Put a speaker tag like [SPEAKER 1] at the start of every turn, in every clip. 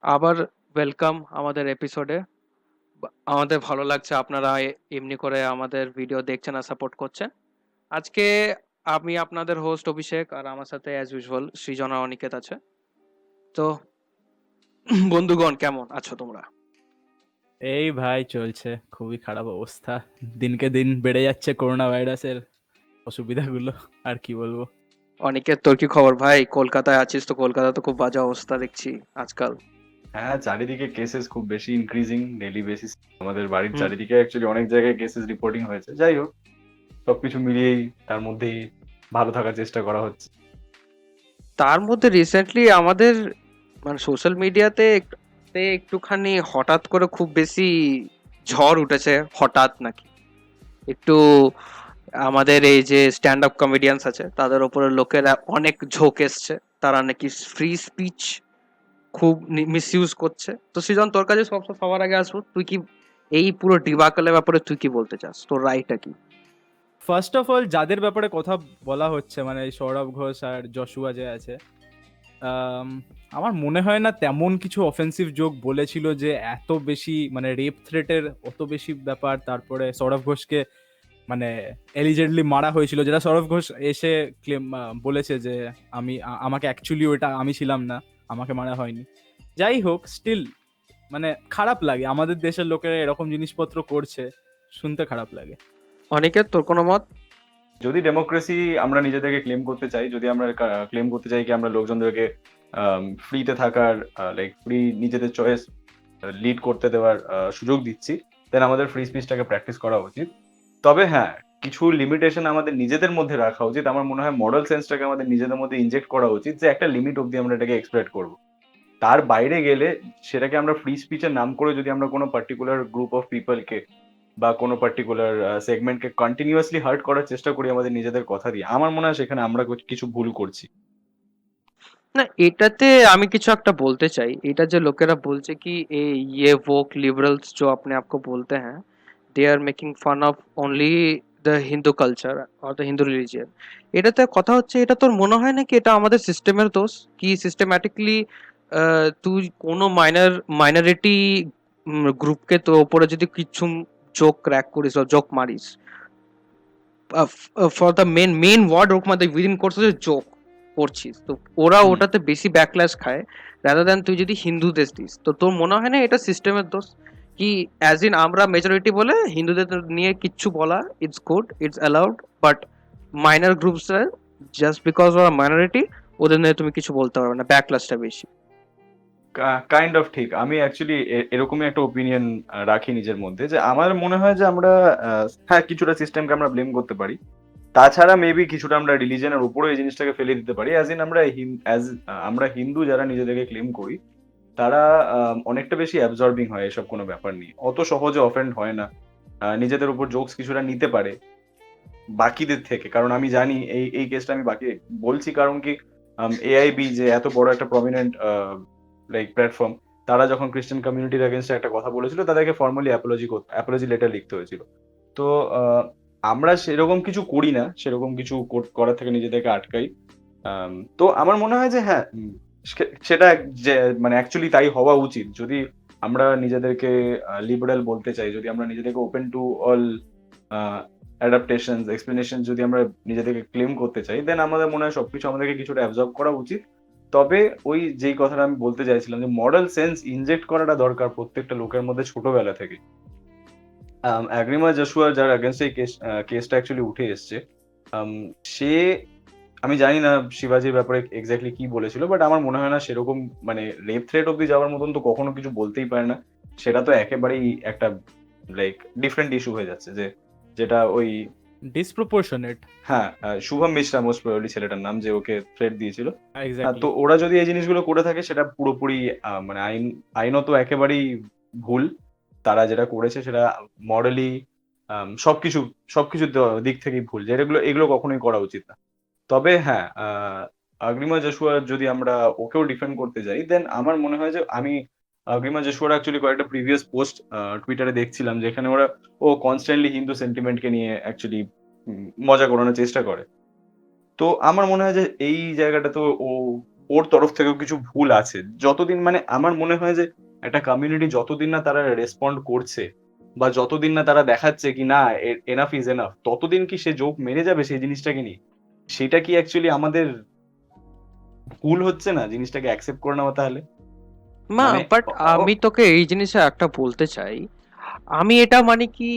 [SPEAKER 1] আবার ওয়েলকাম আমাদের এপিসোডে। আমাদের ভালো লাগছে আপনারা এমনি করে আমাদের ভিডিও দেখছেন আর সাপোর্ট করছেন। আজকে আমি আপনাদের হোস্ট অভিষেক, আর আমার সাথে অ্যাজ ইউজুয়াল সৃজনা অনিকেত আছে। তো বন্ধুগণ, কেমন আছো তোমরা?
[SPEAKER 2] এই ভাই চলছে, খুবই খারাপ অবস্থা। দিনকে দিন বেড়ে যাচ্ছে করোনা ভাইরাসের অসুবিধাগুলো। আর কি বলবো।
[SPEAKER 1] অনিকেত, তোর কি খবর ভাই? কলকাতায় আছিস তো, কলকাতা তো খুব বাজে অবস্থা দেখছি আজকাল।
[SPEAKER 3] হ্যাঁ, চারিদিকে কেসেস খুব বেশি ইনক্রিজিং ডেইলি বেসিস। আমাদের বাড়ির
[SPEAKER 1] হুম।
[SPEAKER 3] চারিদিকে অ্যাকচুয়ালি অনেক জায়গায় কেসেস রিপোর্টিং হয়েছে। যাই হোক, সবকিছু মিলিয়েই তার মধ্যেই ভালো থাকার চেষ্টা করা হচ্ছে।
[SPEAKER 1] তার মধ্যে রিসেন্টলি আমাদের মানে সোশ্যাল মিডিয়াতে একটুখানি হঠাৎ করে খুব বেশি ঝড় উঠেছে। হঠাৎ নাকি একটু আমাদের এই যে স্ট্যান্ড আপ কমেডিয়ান্স আছে তাদের উপরে লোকেরা অনেক ঝোঁক এসছে। তারা নাকি ফ্রি স্পিচ খুব মিসইউজ করছে। তো সৃজন, তোর কাছে সবার আগে আসবো, তুই কি এই পুরো ডিবাকলের ব্যাপারে তুই কি বলতে চাস? তোর রায়টা কি?
[SPEAKER 2] ফার্স্ট অফ অল, যাদের ব্যাপারে কথা বলা হচ্ছে মানে এই সৌরভ ঘোষ আর যশুয়া যে আছে, আম, আমার মনে হয় না তেমন কিছু অফেন্সিভ জোক বলেছিল যে এত বেশি মানে রেপ থ্রেটের অত বেশি ব্যাপার। তারপরে সৌরভ ঘোষকে মানে এলিজেডলি মারা হয়েছিল, যেটা সৌরভ ঘোষ এসে ক্লেম বলেছে যে আমাকে অ্যাকচুয়ালি ওটা আমি ছিলাম না, আমাকে মারা হয়নি। যাই হোক, স্টিল মানে খারাপ লাগে আমাদের দেশের লোকেরা এরকম জিনিসপত্র করছে, শুনতে খারাপ লাগে।
[SPEAKER 1] অনিকেত, তোর কোনো মত?
[SPEAKER 3] যদি ডেমোক্রেসি আমরা নিজেদেরকে ক্লেম করতে চাই, যদি আমরা ক্লেম করতে চাই কি আমরা লোকজনদেরকে ফ্রিতে থাকার, লাইক ফ্রি নিজেদের চয়েস লিড করতে দেওয়ার সুযোগ দিচ্ছি, দেন আমাদের ফ্রি স্পিচটাকে প্র্যাকটিস করা উচিত। তবে হ্যাঁ, কিছু লিমিটেশন আমাদের নিজেদের মধ্যে রাখা উচিত। আমার মনে হয় মরাল সেন্সটাকে আমাদের নিজেদের মধ্যে ইনজেক্ট করা উচিত, যে একটা লিমিট অবধি আমরা এটাকে এক্সপ্লয়েট করবো। তার বাইরে গেলে সেটাকে আমরা ফ্রি স্পিচের নাম করে যদি আমরা কোনো পার্টিকুলার গ্রুপ অফ পিপলকে বা কোনো পার্টিকুলার সেগমেন্টকে কন্টিনিউয়াসলি হার্ট করার চেষ্টা করি আমাদের নিজেদের কথা দিয়ে, আমার মনে হয় সেখানে আমরা কিছু ভুল করছি।
[SPEAKER 1] না, এটাতে আমি কিছু একটা বলতে চাই। এটা যে লোকেরা বলছে কি ये वोक लिबरल्स जो अपने आप को बोलते हैं, they are making fun of only the Hindu culture or the Hindu religion. এটাতে কথা হচ্ছে, এটা তোর মনে হয় না কি এটা আমাদের সিস্টেমের দোষ? কি সিস্টেম্যাটিকলি তুই কোনো মাইনরিটি গ্রুপকে তোর ওপরে যদি কিছু জোক ক্র্যাক করিস বা জোক মারিস, ফর দ্য মেন ওয়ার্ড ওর মধ্যে উইদিন কোর্স হচ্ছে জোক করছিস, তো ওরা
[SPEAKER 3] হুম।
[SPEAKER 1] ওটাতে বেশি ব্যাকল্যাশ খায় রাদার দ্যান তুই যদি হিন্দু দেশ দিস। তো তোর মনে হয় না এটা সিস্টেমের দোষ? কি অ্যাজ ইন আমরা মেজরিটি বলে হিন্দুদের নিয়ে কিচ্ছু বলা it's good, it's allowed, but minor groups just because ওরা মাইনরিটি, ওদের নিয়ে তুমি কিছু বলতে পারবে না, ব্যাকল্যাশটা বেশি।
[SPEAKER 3] কাইন্ড অফ ঠিক। আমি অ্যাকচুয়ালি এরকমই একটা ওপিনিয়ন রাখি নিজের মধ্যে, যে আমার মনে হয় যে আমরা হ্যাঁ, কিছুটা সিস্টেমকে আমরা ব্লেম করতে পারি। তাছাড়া মেবি কিছুটা আমরা রিলিজনের উপরে এই জিনিসটাকে ফেলে দিতে পারি। অ্যাজ ইন আমরা হিন্দু যারা নিজেদেরকে ক্লেম করি, তারা অনেকটা বেশি অ্যাবজর্বিং হয় এসব কোনো ব্যাপার নিয়ে, অত সহজে অফেন্ড হয় না। নিজেদের উপর জোকস কিছুটা নিতে পারে বাকিদের থেকে। কারণ আমি জানি এই এই কেসটা আমি বাকি বলছি কারণ কি, এআইবি যে এত বড় একটা প্রমিনেন্ট লাইক প্ল্যাটফর্ম, তারা যখন খ্রিস্টান কমিউনিটির এগেনস্টে একটা কথা বলেছিল, তাদেরকে ফর্মালি অ্যাপোলজি লেটার লিখতে হয়েছিল। তো আমরা সেরকম কিছু করি না, সেরকম কিছু করার থেকে নিজেদেরকে আটকাই। তো আমার মনে হয় যে হ্যাঁ, সেটা যে মানে অ্যাকচুয়ালি তাই হওয়া উচিত। যদি আমরা নিজেদেরকে লিবারেল বলতে চাই, যদি আমরা নিজেদেরকে ওপেন টু অল অ্যাডাপ্টেশনস এক্সপ্লেনেশন যদি আমরা নিজেদেরকে ক্লেম করতে চাই, দেন আমাদের মনে হয় সবকিছু আমাদেরকে কিছুটা অ্যাবজর্ব করা উচিত। তবে ওই যেই কথাটা আমি বলতে চাইছিলাম, যে মরাল সেন্স ইনজেক্ট করাটা দরকার প্রত্যেকটা লোকের মধ্যে ছোটবেলা থেকে। অ্যাগ্রিমা জশুয়া যার এগেনস্টে এই কেসটা অ্যাকচুয়ালি উঠে এসছে, সে, আমি জানি না শিবাজির ব্যাপারে এক্স্যাক্টলি কি বলেছিল, বাট আমার মনে হয় না সেরকম মানে রেপ থ্রেট অব্দি যাওয়ার মতন তো কখনো কিছু বলতেই পারে না। সেটা তো একেবারেই একটা লাইক ডিফারেন্ট ইস্যু হয়ে যাচ্ছে, যে যেটা ওই,
[SPEAKER 2] ডিসপ্রপোর্শনেট।
[SPEAKER 3] হ্যাঁ, শুভম মিশ্রা মোস্ট প্রবাবলি ছেলেটার নাম, যে ওকে থ্রেট দিয়েছিল। হ্যাঁ, তো
[SPEAKER 2] এক্স্যাক্টলি।
[SPEAKER 3] ওরা যদি এই জিনিসগুলো করে থাকে সেটা পুরোপুরি মানে আইনত একেবারেই ভুল। তারা যেটা করেছে সেটা মরালি সবকিছু সবকিছু দিক থেকেই ভুল, যে এগুলো কখনোই করা উচিত না। তবে হ্যাঁ, অগ্রিমা জশুয়া যদি আমরা ওকেও ডিফেন্ড করতে যাই, দেন আমার মনে হয় যে আমি অগ্রিমা জশুয়ার অ্যাকচুয়ালি কয়েকটা প্রিভিয়াস পোস্ট টুইটারে দেখছিলাম, যেখানে ও কনস্ট্যান্টলি হিন্দু সেন্টিমেন্টকে নিয়ে অ্যাকচুয়ালি মজা করানোর চেষ্টা করে। তো আমার মনে হয় যে এই জায়গাটা তো ও ওর তরফ থেকেও কিছু ভুল আছে। যতদিন মানে আমার মনে হয় যে একটা কমিউনিটি যতদিন না তারা রেসপন্ড করছে বা যতদিন না তারা দেখাচ্ছে কি না এনাফ ইজ এনাফ, ততদিন কি সে জোক মেরে যাবে সেই জিনিসটাকে নিয়ে? সেটা কি অ্যাকচুয়ালি আমাদের ভুল হচ্ছে না জিনিসটাকে অ্যাকসেপ্ট করে নেওয়া তাহলে?
[SPEAKER 1] মা
[SPEAKER 3] মানে
[SPEAKER 1] বাট
[SPEAKER 3] অ অ
[SPEAKER 1] আমি তোকে এই জিনিসে একটা বলতে চাই। আমি এটা মানে কি,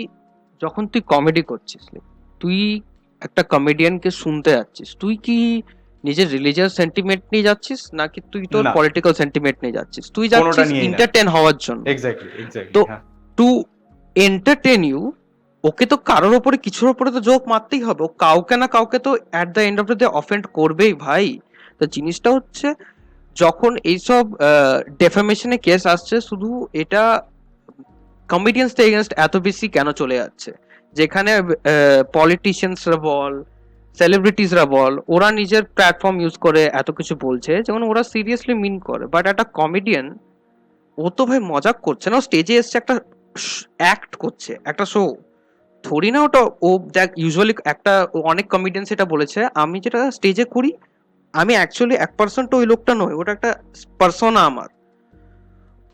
[SPEAKER 1] যখন তুই কমেডি করছিস, তুই একটা কমেডিয়ানকে শুনতে যাচ্ছিস, তুই কি নিজের রিলিজিয়াস সেন্টিমেন্ট নিয়ে যাচ্ছিস নাকি তুই তোর
[SPEAKER 3] না,
[SPEAKER 1] পলিটিক্যাল সেন্টিমেন্ট নিয়ে যাচ্ছিস? তুই
[SPEAKER 3] কোনোটা
[SPEAKER 1] যাচ্ছিস
[SPEAKER 3] নিয়েই না।
[SPEAKER 1] এন্টারটেন হওয়ার জন্য।
[SPEAKER 3] Exactly, exactly.
[SPEAKER 1] তো
[SPEAKER 3] হ্যাঁ।
[SPEAKER 1] টু এন্টারটেন ইউ, ওকে তো কারোর ওপরে কিছুর ওপরে তো জোক মারতেই হবে, ও কাউকে না কাউকে তো at the end of the day offend করবেই ভাই। তো জিনিসটা হচ্ছে, যখন এইসব ডেফামেশনে কেস আসছে, শুধু এটা কমেডিয়ানসদের এগেনস্ট এত বেশি কেন চলে যাচ্ছে, যেখানে পলিটিশিয়ানসরা বল, সেলিব্রিটিসরা বল, ওরা নিজের প্ল্যাটফর্ম ইউজ করে এত কিছু বলছে, যেমন ওরা সিরিয়াসলি মিন করে। বাট একটা কমেডিয়ান, ও তো ভাই মজাক করছে না, ও স্টেজে এসছে একটা অ্যাক্ট করছে, একটা শো থোড়ি না ওটা। ও দেখ, ইউজুয়ালি একটা অনেক কমেডিয়ান সেটা বলেছে, আমি যেটা স্টেজে করি, আমি অ্যাকচুয়ালি 1% ওই লোকটা নয়, ওটা একটা পার্সোনা আমার।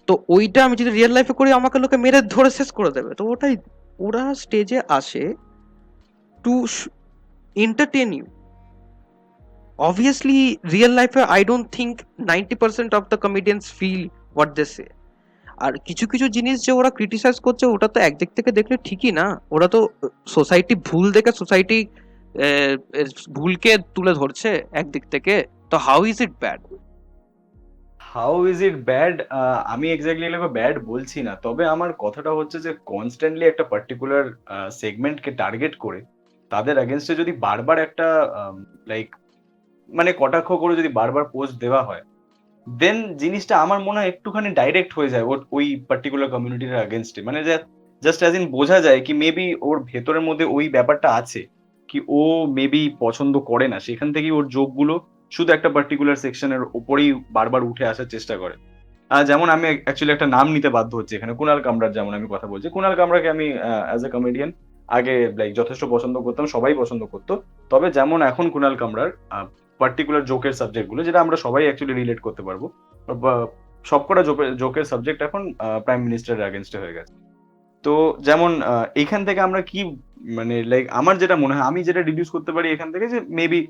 [SPEAKER 1] তো ওইটা আমি যদি রিয়েল লাইফে করি, আমাকে লোকে মেরে ধরে শেষ করে দেবে। তো ওটাই, ওরা স্টেজে আসে to entertain you. Obviously real লাইফে I don't think 90% of the comedians feel what they say. আর কিছু কিছু জিনিস যে ওরা ক্রিটিসাইজ করছে, ওটা তো একদিক থেকে দেখলে ঠিকই না। ওরা তো সোসাইটি ভুল দেখে সোসাইটি ভুলকে তুলে ধরছে একদিক থেকে। তো how is it bad?
[SPEAKER 3] How is it bad? আমি এক্স্যাক্টলি এগুলোকে ব্যাড বলছি না। তবে আমার কথাটা হচ্ছে যে কনস্ট্যান্টলি একটা পার্টিকুলার সেগমেন্টকে টার্গেট করে তাদের এগেইনস্টে যদি বারবার একটা লাইক মানে কটাক্ষ করে যদি বারবার পোস্ট দেওয়া হয়, দেন জিনিসটা আমার মনে হয় একটুখানি ডাইরেক্ট হয়ে যায় ওই পার্টিকুলার কমিউনিটির এগেইনস্টে। মানে জাস্ট অ্যাজ ইন বোঝা যায় কি মেবি ওর ভেতরের মধ্যে ওই ব্যাপারটা আছে কি ও মেবি পছন্দ করে না, সেখান থেকেই ওর জোকগুলো শুধু একটা পার্টিকুলার সেকশনের উপরেই বারবার উঠে আসার চেষ্টা করে। যেমন আমি অ্যাকচুয়ালি একটা নাম নিতে বাধ্য হচ্ছি এখানে, কুনাল কামরার যেমন আমি কথা বলছি। কুনাল কামরাকে আমি অ্যাজ এ কমেডিয়ান আগে লাইক যথেষ্ট পছন্দ করতাম, সবাই পছন্দ করতো। তবে যেমন এখন কুনাল কামরার পার্টিকুলার জোকের সাবজেক্ট গুলো, যেটা আমরা সবাই অ্যাকচুয়ালি রিলেট করতে পারবো, বা সবকটা জোকের সাবজেক্ট এখন প্রাইম মিনিস্টারের এগেনস্টে হয়ে গেছে। তো যেমন এইখান থেকে আমরা কি মানে লাইক আমার যেটা মনে হয়, আমি যেটা ডিডিউস করতে পারি এখান থেকে, যে মেবি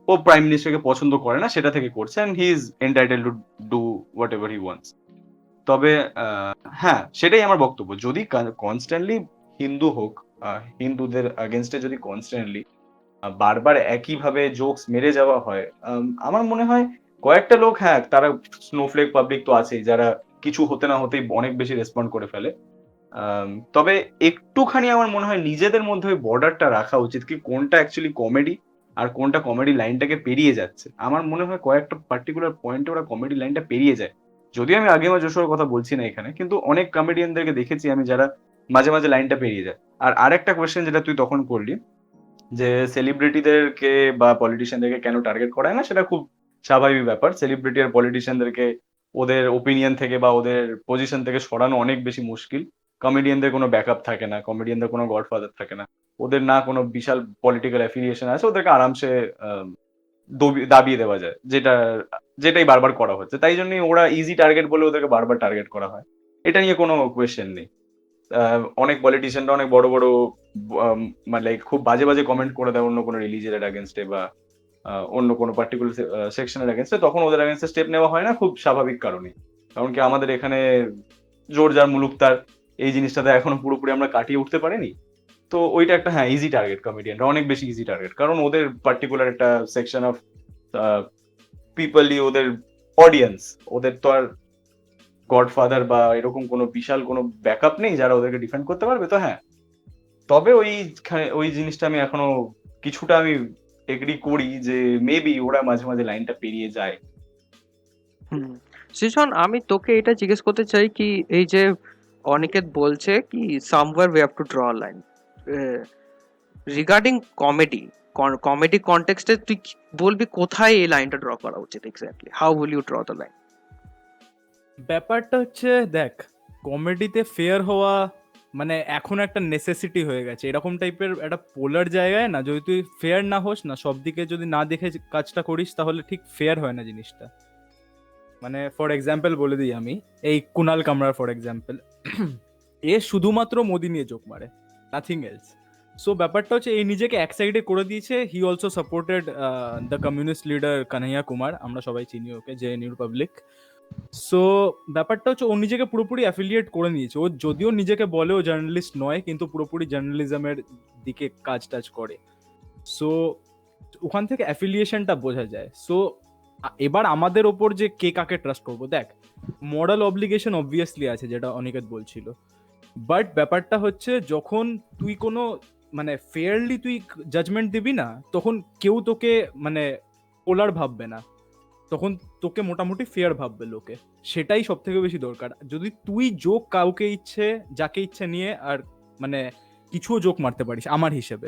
[SPEAKER 3] ও প্রাইম মিনিস্টারকে পছন্দ করে না, সেটা থেকে করছে, and he is entitled to do whatever he wants. তবে হ্যাঁ, সেটাই আমার বক্তব্য। যদি কনস্ট্যান্টলি হিন্দু হোক, হিন্দুদের এগেনস্টে যদি কনস্ট্যান্টলি বারবার একইভাবে জোকস মেরে যাওয়া হয়, আমার মনে হয় কয়েকটা লোক, হ্যাঁ, তারা স্নোফ্লেক পাবলিক তো আছেই, যারা কিছু হতে না হতেই অনেক বেশি রেসপন্ড করে ফেলে। তবে একটুখানি আমার মনে হয় নিজেদের মধ্যে ওই বর্ডারটা রাখা উচিত কি কোনটা অ্যাকচুয়ালি কমেডি আর কোনটা কমেডি লাইনটাকে পেরিয়ে যাচ্ছে। আমার মনে হয় কয়েকটা পার্টিকুলার পয়েন্টে ওরা কমেডি লাইনটা পেরিয়ে যায়। যদিও আমি আগেমা যশোর কথা বলছি না এখানে, কিন্তু অনেক কমেডিয়ানদেরকে দেখেছি আমি যারা মাঝে মাঝে লাইনটা পেরিয়ে যায়। আর আরেকটা কোয়েশ্চেন যেটা তুই তখন করলি, যে সেলিব্রিটিদেরকে বা পলিটিশিয়ানদেরকে কেন টার্গেট করা হয় না, সেটা খুব স্বাভাবিক ব্যাপার। সেলিব্রিটি আর পলিটিশিয়ানদেরকে ওদের ওপিনিয়ন থেকে বা ওদের পজিশন থেকে সরানো অনেক বেশি মুশকিল। কমেডিয়ানদের কোনো ব্যাকআপ থাকে না, কমেডিয়ানদের কোনো গডফাদার থাকে না, ওদের না কোনো বিশাল পলিটিক্যাল অ্যাফিলিয়েশন আছে, ওদেরকে আরামসে দাবিয়ে দেওয়া যায়, যেটাই বারবার করা হচ্ছে। তাই জন্যই ওরা ইজি টার্গেট বলে ওদেরকে বারবার টার্গেট করা হয়। এটা নিয়ে কোনো কোয়েশ্চেন নেই। অনেক পলিটিশিয়ানরা অনেক বড় বড় মানে like খুব বাজে বাজে কমেন্ট করে দেয় অন্য কোনো রিলিজিয়নের এগেনস্টে বা অন্য কোনো পার্টিকুলার সেকশনের এগেনস্টে, তখন ওদের এগেনস্টে স্টেপ নেওয়া হয় না, খুব স্বাভাবিক কারণে। কারণ কি আমাদের এখানে জোর যার মুলুক তার, এই জিনিসটাতে এখনো পুরোপুরি আমরা কাটিয়ে উঠতে পারিনি। তো ওইটা একটা, হ্যাঁ, ইজি টার্গেট, কমেডিয়ানরা অনেক বেশি ইজি টার্গেট, কারণ ওদের পার্টিকুলার একটা সেকশন অফ পিপলই ওদের অডিয়েন্স। ওদের তো আর গডফাদার বা এরকম কোনো বিশাল কোনো ব্যাকআপ নেই যারা ওদেরকে ডিফেন্ড করতে পারবে। তো হ্যাঁ, তবে ওই জিনিসটা আমি এখনো কিছুটা আমি এগ্রি করি যে মেবি ওরা মাঝে মাঝে লাইনটা পেরিয়ে যায়।
[SPEAKER 1] হুম। সৃজন, আমি তোকে এটা জিজ্ঞেস করতে চাই কি, এই যে অনিকেত বলছে কি somewhere we have to draw line regarding comedy, comedy কনটেক্সটে তুই বলবি কোথায় এই লাইনটা ড্র করা উচিত? Exactly how will you draw the line?
[SPEAKER 2] ব্যাপারটা হচ্ছে, দেখ, কমেডিতে ফেয়ার হওয়া মানে এখন একটা নেসেসিটি হয়ে গেছে। এরকম টাইপের একটা পোলার জায়গায় না, যদি তুই ফেয়ার না হোস না, সব দিকে যদি না দেখে কাজটা করিস, তাহলে ঠিক ফেয়ার হয় না জিনিসটা। মানে ফর এক্সাম্পল বলে দিই আমি, এই কুনাল কামরার ফর এক্সাম্পল, এ শুধুমাত্র মোদি নিয়ে জোক মারে, নাথিং এলস। সো ব্যাপারটা হচ্ছে এই নিজেকে এক সাইডে করে দিয়েছে। He also supported the communist leader Kanhaiya Kumar, আমরা সবাই চিনি ওকে, জেএনইউ রিপাবলিক। সো ব্যাপারটা হচ্ছে ও নিজেকে পুরোপুরি অ্যাফিলিয়েট করে নিয়েছে। ও যদিও নিজেকে বলে ও জার্নালিস্ট নয়, কিন্তু পুরোপুরি জার্নালিজমের দিকে কাজ টাজ করে। সো ওখান থেকে অ্যাফিলিয়েশনটা বোঝা যায়। সো এবার আমাদের ওপর যে কে কাকে ট্রাস্ট করবো, দেখ মরাল অব্লিগেশন অবভিয়াসলি আছে, যেটা অনিকেত বলছিল। বাট ব্যাপারটা হচ্ছে যখন তুই কোনো মানে ফেয়ারলি তুই জাজমেন্ট দিবি না, তখন কেউ তোকে মানে পোলার ভাববে না, তখন তোকে মোটামুটি ফেয়ার ভাববে লোকে। সেটাই সব থেকে বেশি দরকার। যদি তুই জোক কাউকে ইচ্ছে যাকে ইচ্ছে নিয়ে আর মানে কিছুও জোক মারতে পারিস আমার হিসেবে,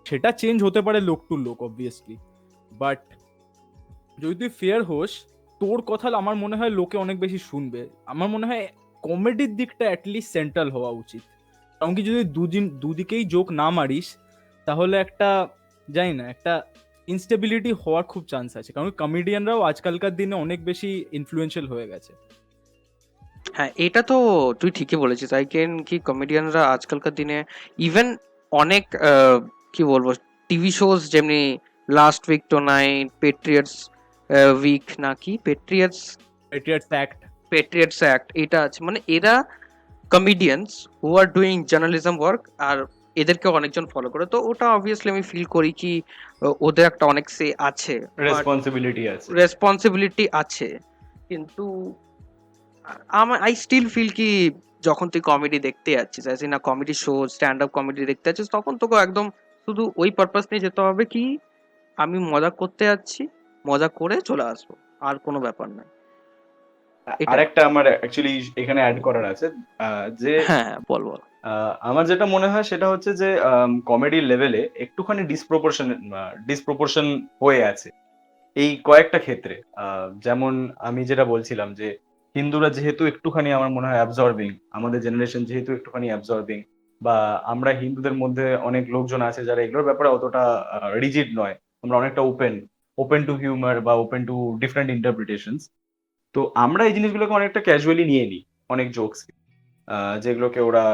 [SPEAKER 2] সেটা চেঞ্জ হতে পারে লোক টু লোক অবভিয়াসলি। বাট যদি তুই ফেয়ার হোস, তোর কথা আমার মনে হয় লোকে অনেক বেশি শুনবে। আমার মনে হয় কমেডির দিকটা অ্যাটলিস্ট সেন্ট্রাল হওয়া উচিত। কারণ কি যদি দুদিকেই জোক না মারিস, তাহলে একটা জানি না, একটা ইনস্টেবিলিটি হওয়ার খুব চান্স আছে। কারণ কমেডিয়ানরাও আজকালকার দিনে অনেক বেশি ইনফ্লুয়েন্সিয়াল হয়ে গেছে।
[SPEAKER 1] হ্যাঁ, এটা তো তুই ঠিকই বলেছিস। আই ক্যান কি কমেডিয়ানরা আজকালকার দিনে ইভেন অনেক কি বলবো টিভি শোজ যেমনি last week two night, Patriots week নাকি Patriots
[SPEAKER 2] Patriots act,
[SPEAKER 1] Patriots act, এটা আছে। মানে এরা comedians who are doing journalism work, আর এদেরকে অনেকজন ফলো করে। তো ওটা অবভিয়াসলি আমি ফিল করি কি ওদের একটা অনেক সে আছে,
[SPEAKER 3] রেসপন্সিবিলিটি আছে।
[SPEAKER 1] রেসপন্সিবিলিটি আছে। কিন্তু আই স্টিল ফিল কি যখন তুই কমেডি দেখতে যাচ্ছিস, as in comedy show, stand up comedy দেখতে যাচ্ছিস, তখন তোকে একদম শুধু ওই পারপাস নিয়ে যেতে হবে কি আমি মজা করতে যাচ্ছি, মজা করে চলে আসবো, আর কোনো ব্যাপার নয়। এটা
[SPEAKER 3] আরেকটা আমার অ্যাকচুয়ালি এখানে অ্যাড করার আছে, যে
[SPEAKER 1] হ্যাঁ, বল বল।
[SPEAKER 3] আমার যেটা মনে হয় সেটা হচ্ছে যে কমেডি লেভেলে একটুখানি ডিসপ্রপোর্শন হয়ে আছে এই কয়েকটা ক্ষেত্রে। যেমন আমি যেটা বলছিলাম যে হিন্দুরা যেহেতু একটুখানি আমার মনে হয় অ্যাবজর্বিং, আমাদের জেনারেশন যেহেতু একটুখানি অ্যাবজর্বিং, বা আমরা হিন্দুদের মধ্যে অনেক লোকজন আছে যারা এগুলোর ব্যাপারে অতটা রিজিড নয়, আমরা অনেকটা ওপেন টু হিউমার বা ওপেন টু ডিফারেন্ট ইন্টারপ্রিটেশনস। তো আমরা এই জিনিসগুলোকে অনেকটা ক্যাজুয়ালি নিয়ে নিই, অনেক জোকস যেগুলোকে ওরা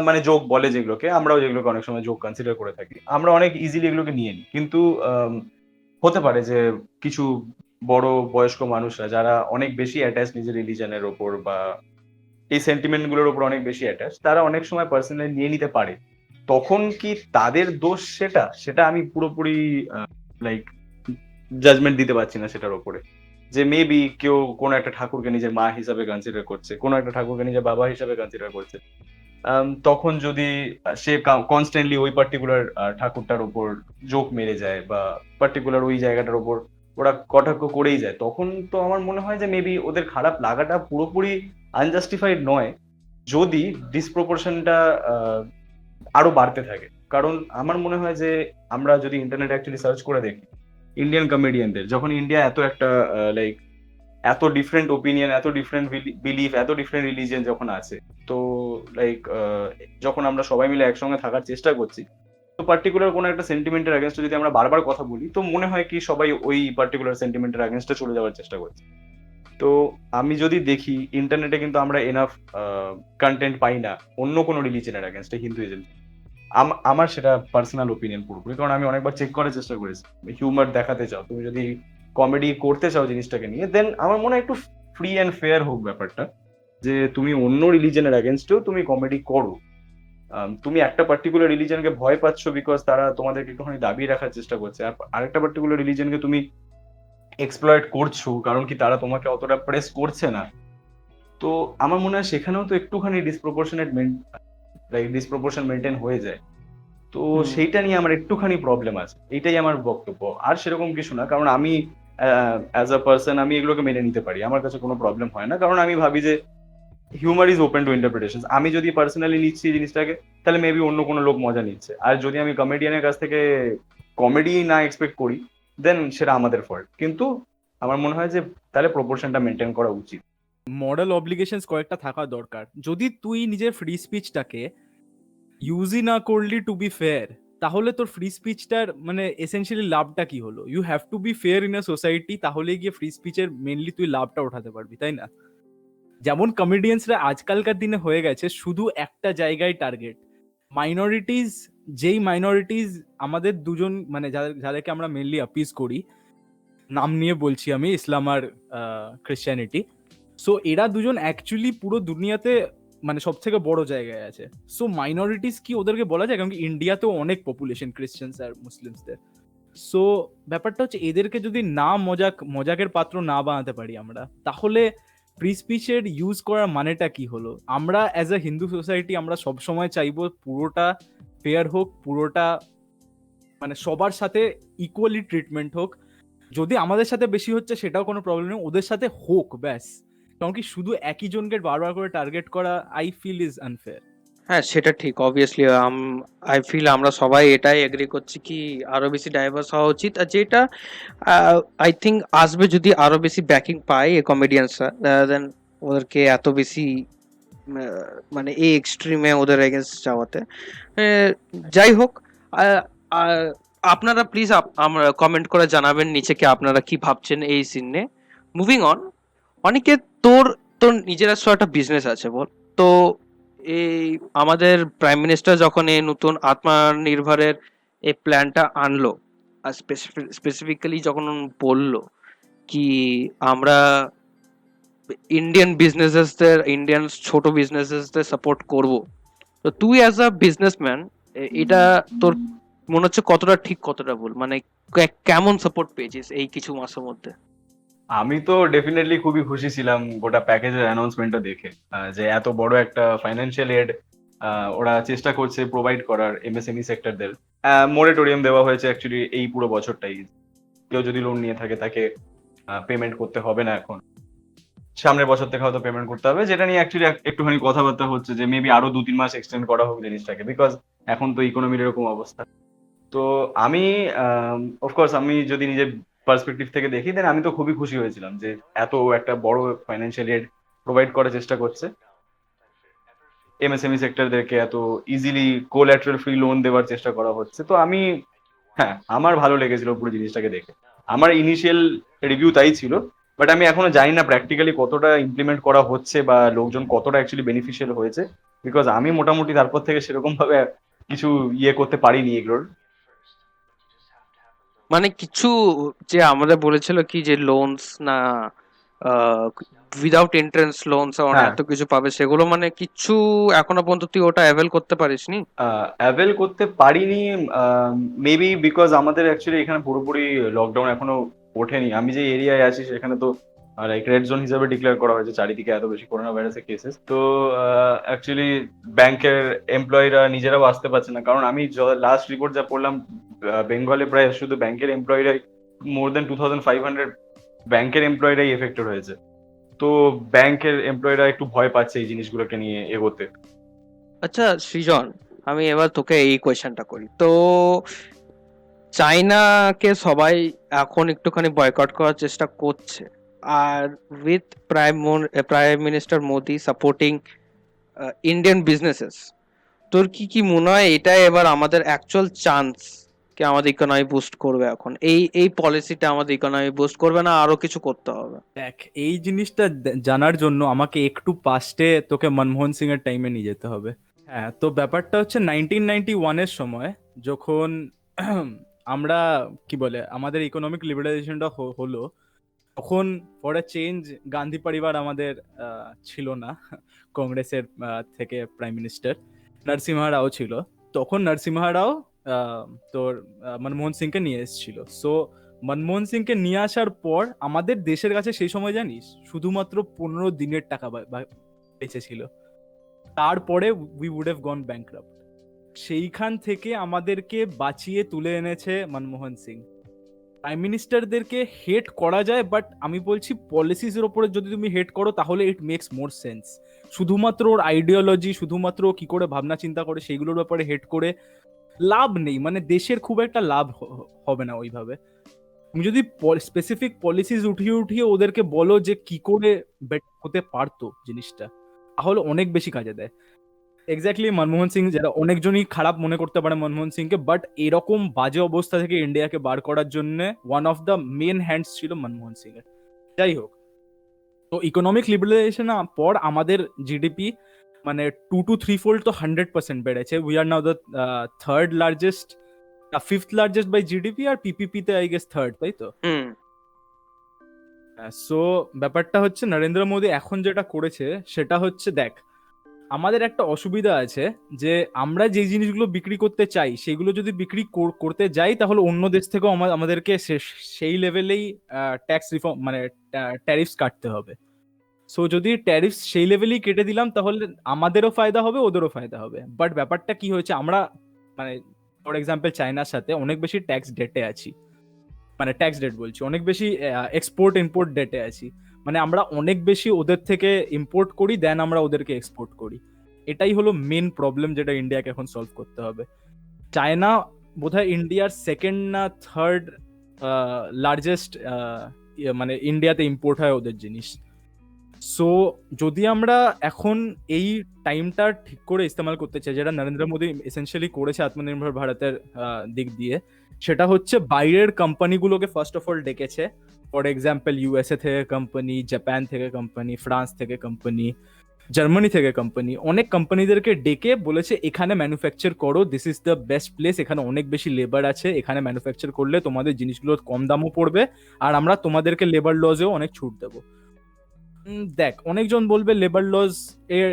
[SPEAKER 3] মানে জোক বলে, যেগুলোকে আমরাও যেগুলোকে অনেক সময় জোক কনসিডার করে থাকি, আমরা অনেক ইজিলি এগুলোকে নিয়ে নিই। কিন্তু হতে পারে যে কিছু বড় বয়স্ক মানুষরা যারা অনেক বেশি অ্যাটাচ নিজের রিলিজনের ওপর বা এই সেন্টিমেন্ট গুলোর উপর অনেক বেশি অ্যাটাচ, তারা অনেক সময় পার্সোনালি নিয়ে নিতে পারে। তখন কি তাদের দোষ সেটা? সেটা আমি পুরোপুরি লাইক জাজমেন্ট দিতে পারছি না সেটার উপরে। যে মেবি কেউ কোনো একটা ঠাকুরকে নিজের মা হিসাবে কনসিডার করছে, কোনো একটা ঠাকুরকে নিজের বাবা হিসাবে কনসিডার করছে। তখন যদি সে কনস্ট্যান্টলি ওই পার্টিকুলার ঠাকুরটার উপর জোক মেরে যায় বা পার্টিকুলার ওই জায়গাটার উপর ওরা কটাক্ষ করেই যায়, তখন তো আমার মনে হয় যে মেবি ওদের খারাপ লাগাটা পুরোপুরি আনজাস্টিফাইড নয়, যদি ডিসপ্রপোর্শনটা আরো বাড়তে থাকে। কারণ আমার মনে হয় যে আমরা যদি ইন্টারনেট অ্যাকচুয়ালি সার্চ করে দেখি ইন্ডিয়ান কমেডিয়ানদের, যখন ইন্ডিয়া এত একটা লাইক এত ডিফারেন্ট ওপিনিয়ন, এত ডিফারেন্ট বিলিফ, এত ডিফারেন্ট রিলিজিয়ন যখন আছে, তো লাইক যখন আমরা সবাই মিলে একসঙ্গে থাকার চেষ্টা করছি, তো পার্টিকুলার কোনো একটা সেন্টিমেন্টের এগেনস্টে যদি আমরা বারবার কথা বলি, তো মনে হয় কি সবাই ওই পার্টিকুলার সেন্টিমেন্টের এগেনস্টে চলে যাওয়ার চেষ্টা করছে। তো আমি যদি দেখি ইন্টারনেটে কিন্তু আমরা এনাফ কন্টেন্ট পাই না অন্য কোনো রিলিজনের এগেনস্টে, হিন্দুইজম। আমার সেটা পার্সোনাল ওপিনিয়ন পুরোপুরি, কারণ আমি অনেকবার চেক করার চেষ্টা করেছি। হিউমার দেখাতে চাও, তুমি যদি কমেডি করতে চাও জিনিসটাকে নিয়ে, দেন আমার মনে হয় একটু ফ্রি অ্যান্ড ফেয়ার হোক ব্যাপারটা, যে তুমি অন্য রিলিজনের এগেনস্টেও তুমি কমেডি করো। তুমি একটা পার্টিকুলার রিলিজনকে ভয় পাচ্ছ বিকজ তারা তোমাদেরকে একটুখানি দাবিয়ে রাখার চেষ্টা করছে, আর আরেকটা পার্টিকুলার রিলিজনকে তুমি এক্সপ্লয়েট করছো কারণ কি তারা তোমাকে অতটা প্রেস করছে না। তো আমার মনে হয় সেখানেও তো একটুখানি ডিসপ্রপোর্শন মেনটেন হয়ে যায়। তো সেইটা নিয়ে আমার একটুখানি প্রবলেম আছে, এইটাই আমার বক্তব্য। আর সেরকম কিছু না, কারণ আমি অ্যাজ আ পার্সন আমি এগুলোকে মেনে নিতে পারি, আমার কাছে কোনো প্রবলেম হয় না। কারণ আমি ভাবি যে humour is open to interpretation. আমি যদি পার্সোনালি নিচ্ছি জিনিসটাকে, তাহলে মেবি অন্য কোনো লোক মজা নিচ্ছে। আর যদি আমি কমেডিয়ানের কাছ থেকে কমেডি না এক্সপেক্ট করি, দেন সেটা আমাদের ফল্ট। কিন্তু আমার মনে হয় যে তাহলে প্রপোর্শনটা মেনটেন করা উচিত।
[SPEAKER 2] মরাল অব্লিগেশনস কয়েকটা থাকা দরকার। যদি তুই নিজের ফ্রি স্পিচটাকে ইউজই না করলি টু বি ফেয়ার, তাহলে তোর ফ্রি স্পিচটার মানে এসেনশিয়ালি লাভটা কি হলো? You have to be fair in a society, তাহলে গিয়ে ফ্রি স্পিচের মেনলি তুই লাভটা উঠাতে পারবি, তাই না? যেমন কমেডিয়ান্সরা আজকালকার দিনে হয়ে গেছে শুধু একটা জায়গায় টার্গেট, মাইনরিটিজ। যেই মাইনরিটিজ আমাদের দুজন মানে যাদেরকে আমরা মেনলি অ্যাপিজ করি, নাম নিয়ে বলছি আমি, ইসলাম আর ক্রিশ্চিয়ানিটি। সো এরা দুজন অ্যাকচুয়ালি পুরো দুনিয়াতে মানে সব থেকে বড় জায়গায় আছে। সো মাইনরিটিস কি ওদেরকে বলা যায়? কারণ কি ইন্ডিয়াতেও অনেক পপুলেশন ক্রিশ্চিয়ানস আর মুসলিমসদের। সো ব্যাপারটা হচ্ছে এদেরকে যদি না মজাকের পাত্র না বানাতে পারি আমরা, তাহলে ফ্রি স্পিচের ইউজ করার মানেটা কি হলো? আমরা অ্যাজ আ হিন্দু সোসাইটি আমরা সবসময় চাইবো পুরোটা ফেয়ার হোক, পুরোটা মানে সবার সাথে ইকুয়ালি ট্রিটমেন্ট হোক। যদি আমাদের সাথে বেশি হচ্ছে সেটাও কোনো প্রবলেম নেই, ওদের সাথে হোক ব্যাস। কারণ কি শুধু একই জনকে বারবার করে টার্গেট করা আই ফিল ইজ আনফেয়ার।
[SPEAKER 1] হ্যাঁ, সেটা ঠিক। অবভিয়াসলি আই ফিল আমরা সবাই এটাই এগ্রি করছি কি আরো বেশি ডাইভার্স হওয়া উচিত। আর যেটা আই থিঙ্ক আসবে যদি আরো বেশি ব্যাকিং পায় এই কমেডিয়ানসরা, দেন ওদেরকে এত বেশি মানে এই এক্সট্রিমে ওদের এগেনস্ট যাওয়াতে। যাই হোক, আহ, আহ, আপনারা প্লিজ আমরা কমেন্ট করে জানাবেন নিচে কি আপনারা কি ভাবছেন এই সিনে। মুভিং অন, অনেকে তোর তোর নিজের একটা বিজনেস আছে বল। তো এই আমাদের প্রাইম মিনিস্টার যখন এই নতুন আত্মনির্ভরের এই প্ল্যানটা আনলো, আর স্পেসিফিক্যালি যখন বললো কি আমরা ইন্ডিয়ান বিজনেসেসদের, ইন্ডিয়ান ছোট বিজনেসেসদের সাপোর্ট করব, তো তুই অ্যাজ আ বিজনেসম্যান এটা তোর মনে হচ্ছে কতটা ঠিক কতটা ভুল? মানে কেমন সাপোর্ট পেয়েছিস এই কিছু মাসের মধ্যে?
[SPEAKER 3] আমি তো ডেফিনেটলি খুবই খুশি ছিলাম গোটা প্যাকেজের অ্যানাউন্সমেন্টটা দেখে, যে এত বড় একটা ফাইন্যান্সিয়াল এড ওরা চেষ্টা করছে প্রোভাইড করার এমএসএমই সেক্টরদের। মোরেটোরিয়াম দেওয়া হয়েছে অ্যাকচুয়ালি এই পুরো বছরটাই। কেউ যদি লোন নিয়ে থাকে তাকে পেমেন্ট করতে হবে না এখন, সামনের বছর থেকে হয়তো পেমেন্ট করতে হবে, যেটা নিয়ে অ্যাকচুয়ালি একটুখানি কথাবার্তা হচ্ছে যে মেবি আরো 2-3 মাস এক্সটেন্ড করা হোক জিনিসটাকে, বিকজ এখন তো ইকোনমির এরকম অবস্থা। তো আমি অফকোর্স আমি যদি নিজের পার্সপেক্টিভ থেকে দেখি, দেন আমি তো খুবই খুশি হয়েছিলাম যে এত একটা বড় ফাইন্যান্সিয়াল এড প্রোভাইড করার চেষ্টা করছে এমএসএমই সেক্টরদেরকে, এত ইজিলি কোল্যাটারাল ফ্রি লোন দেওয়ার চেষ্টা করা হচ্ছে। তো আমি, হ্যাঁ, আমার ভালো লেগেছিল পুরো জিনিসটাকে দেখে। আমার ইনিশিয়াল রিভিউ তাই ছিল, বাট আমি এখনো জানি না প্র্যাকটিক্যালি কতটা ইমপ্লিমেন্ট করা হচ্ছে বা লোকজন কতটা অ্যাকচুয়ালি বেনিফিশিয়াল হয়েছে, বিকজ আমি মোটামুটি তারপর থেকে সেরকম ভাবে কিছু ইয়ে করতে পারিনি এগুলোর।
[SPEAKER 1] মানে কিছু যে আমাদের বলেছিল কি যে লোনস না, উইদাউট ইন্টারেস্ট লোনস
[SPEAKER 3] হ্যাঁ,
[SPEAKER 1] এত কিছু পাবে, সেগুলো মানে কিছু এখনো পর্যন্ত তুই ওটা অ্যাভেল করতে পারিসনি?
[SPEAKER 3] অ্যাভেল করতে পারিনি, মেবি বিকজ আমাদের অ্যাকচুয়ালি এখানে পুরোপুরি লকডাউন এখনো ওঠেনি। আমি যে এরিয়ায় আছি সেখানে তো লাইক রেড জোন হিসাবে ডিক্লেয়ার করা হয়েছে, চারিদিকে এত বেশি করোনা ভাইরাসের কেসেস। তো অ্যাকচুয়ালি ব্যাংকের এমপ্লয়িরা নিজেরাও আসতে পারছে না, কারণ আমি লাস্ট রিপোর্ট যা পড়লাম, বেঙ্গলে প্রায় শুধু ব্যাংকের এমপ্লয়িরাই মোর দেন 2500 ব্যাংকের এমপ্লয়িরাই এফেক্টেড হয়েছে। তো ব্যাংকের এমপ্লয়িরা একটু ভয় পাচ্ছে এই জিনিসগুলোকে নিয়ে এগোতে।
[SPEAKER 1] আচ্ছা সৃজন, আমি এবার তোকে এই কোয়েশ্চেনটা করি তো। চায়নাকে সবাই এখন একটুখানি বয়কট করার চেষ্টা করছে, আর with prime minister Modi supporting Indian businesses, তোর কি কি মনে হয় এটা এবার আমাদের অ্যাকচুয়াল চান্স কি আমাদের ইকোনমি বুস্ট করবে? এখন এই এই পলিসিটা আমাদের ইকোনমি বুস্ট করবে না আরো কিছু করতে হবে?
[SPEAKER 2] দেখ, এই জিনিসটা জানার জন্য আমাকে একটু পাস্টে তোকে মনমোহন সিং এর টাইমে নিয়ে যেতে হবে। হ্যাঁ, তো ব্যাপারটা হচ্ছে 1991-এর সময় যখন আমরা কি বলে আমাদের ইকোনমিক লিবারালাইজেশনটা হলো, তখন ফর আ চেঞ্জ গান্ধী পরিবার আমাদের ছিল না। কংগ্রেসের থেকে প্রাইম মিনিস্টার নরসিমহা রাও ছিল। তখন নরসিমহা রাও তোর মনমোহন সিংকে নিয়ে এসেছিল। সো মনমোহন সিংকে নিয়ে আসার পর আমাদের দেশের কাছে সেই সময় জানিস শুধুমাত্র 15 দিনের টাকা বেঁচে ছিল। তারপরে we would have gone bankrupt. সেইখান থেকে আমাদেরকে বাঁচিয়ে তুলে এনেছে মনমোহন সিং। প্রাইম মিনিস্টারদেরকে হেট করা যায়, বাট আমি বলছি পলিসিসের ওপরে যদি তুমি হেট করো তাহলে ইট মেক্স মোর সেন্স। শুধুমাত্র ওর আইডিওলজি, শুধুমাত্র কি করে ভাবনা চিন্তা করে সেইগুলোর ব্যাপারে হেট করে লাভ নেই, মানে দেশের খুব একটা লাভ হবে না ওইভাবে। তুমি যদি স্পেসিফিক পলিসিস উঠিয়ে উঠিয়ে ওদেরকে বলো যে কি করে হতে পারতো জিনিসটা, তাহলে অনেক বেশি কাজে দেয়। এক্স্যাক্টলি মনমোহন সিং, যেটা অনেকজনই খারাপ মনে করতে পারে মনমোহন সিংকে, বাট এরকম বাজে অবস্থা থেকে ইন্ডিয়াকে বার করার জন্য one of the main hands ছিল মনমোহন সিং এর। যাই হোক, তো ইকোনমিক লিবারালাইজেশন পর আমাদের জিডিপি মানে 2 to 3 fold তো 100% বেড়েছে। We are now the third largest, fifth largest by GDP, আর পিপিপি তে আই গেস থার্ড, তাই তো?
[SPEAKER 1] হুম।
[SPEAKER 2] সো ব্যাপারটা হচ্ছে নরেন্দ্র মোদী এখন যেটা করেছে সেটা হচ্ছে, দেখ আমাদের একটা অসুবিধা আছে যে আমরা যে জিনিসগুলো বিক্রি করতে চাই সেগুলো যদি বিক্রি করতে যাই তাহলে অন্য দেশ থেকেও আমাদেরকে সেই লেভেলেই ট্যাক্স রিফর্ম মানে ট্যারিফস কাটতে হবে। সো যদি ট্যারিফস সেই লেভেলেই কেটে দিলাম তাহলে আমাদেরও ফায়দা হবে, ওদেরও ফায়দা হবে। বাট ব্যাপারটা কি হয়েছে, আমরা মানে ফর এক্সাম্পল চায়নার সাথে অনেক বেশি ট্যাক্স ডেটে আছি, মানে ট্যাক্স ডেট বলছি, অনেক বেশি এক্সপোর্ট ইম্পোর্ট ডেটে আছি। মানে আমরা অনেক বেশি ওদের থেকে ইম্পোর্ট করি, দেন আমরা ওদেরকে এক্সপোর্ট করি। এটাই হলো মেন প্রবলেম যেটা ইন্ডিয়াকে এখন সলভ করতে হবে। চায়না বোধহয় ইন্ডিয়ার সেকেন্ড না থার্ড লার্জেস্ট, মানে ইন্ডিয়াতে ইম্পোর্ট হয় ওদের জিনিস। সো যদি আমরা এখন এই টাইমটা ঠিক করে ইস্তেমাল করতে চাই, যেটা নরেন্দ্র মোদী এসেনশিয়ালি করেছে আত্মনির্ভর ভারতের দিক দিয়ে, সেটা হচ্ছে বাইরের কোম্পানিগুলোকে ফার্স্ট অফ অল ডেকেছে। ফর এক্সাম্পল ইউএসএ থেকে কোম্পানি, জাপান থেকে কোম্পানি, ফ্রান্স থেকে কোম্পানি, জার্মানি থেকে কোম্পানি, অনেক কোম্পানিদেরকে ডেকে বলেছে এখানে ম্যানুফ্যাকচার করো, this is the best place, এখানে অনেক বেশি লেবার আছে, এখানে ম্যানুফ্যাকচার করলে তোমাদের জিনিসগুলো কম দামও পড়বে, আর আমরা তোমাদেরকে লেবার লজেও অনেক ছুট দেবো। দেখ অনেকজন বলবে লেবার লজ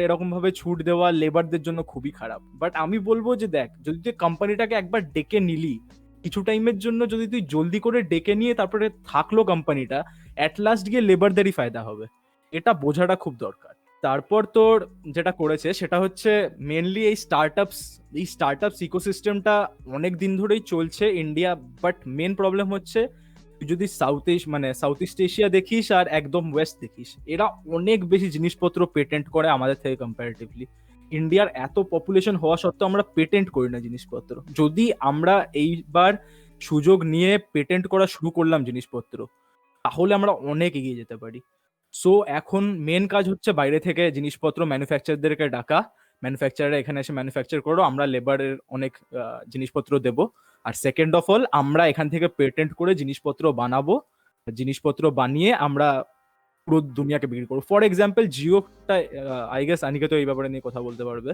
[SPEAKER 2] এরকম ভাবে ছুট দেওয়া লেবারদের জন্য খুবই খারাপ, বাট আমি বলবো যে দেখ, যদি তুই কোম্পানিটাকে একবার ডেকে নিলি কিছু টাইমের জন্য, যদি তুই জলদি করে ডেকে নিয়ে তারপরে থাকলো কোম্পানিটা, অ্যাট লাস্ট গিয়ে লেবারদেরই ফায়দা হবে। এটা বোঝাটা খুব দরকার। তারপর তোর যেটা করেছে সেটা হচ্ছে মেনলি এই স্টার্টআপস ইকোসিস্টেমটা অনেক দিন ধরেই চলছে ইন্ডিয়া, বাট মেন প্রবলেম হচ্ছে তুই যদি সাউথ ইস্ট এশিয়া দেখিস আর একদম ওয়েস্ট দেখিস, এরা অনেক বেশি জিনিসপত্র পেটেন্ট করে আমাদের থেকে কম্পারেটিভলি। ইন্ডিয়ার এত পপুলেশন হওয়া সত্ত্বেও আমরা পেটেন্ট করি না জিনিসপত্র। যদি আমরা এইবার সুযোগ নিয়ে পেটেন্ট করা শুরু করলাম জিনিসপত্র, তাহলে আমরা অনেক এগিয়ে যেতে পারি। সো এখন মেন কাজ হচ্ছে বাইরে থেকে জিনিসপত্র ম্যানুফ্যাকচারদেরকে ডাকা, ম্যানুফ্যাকচাররা এখানে এসে ম্যানুফ্যাকচার করো, আমরা লেবারের অনেক জিনিসপত্র দেব। আর সেকেন্ড অফ অল, আমরা এখান থেকে পেটেন্ট করে জিনিসপত্র বানাবো, জিনিসপত্র বানিয়ে আমরা পুরো দুনিয়াকে বিক্রি করবো। ফর এক্সাম্পল জিওটা, আই গেস আনিকেত এই ব্যাপারে নিয়ে কথা বলতে পারবে।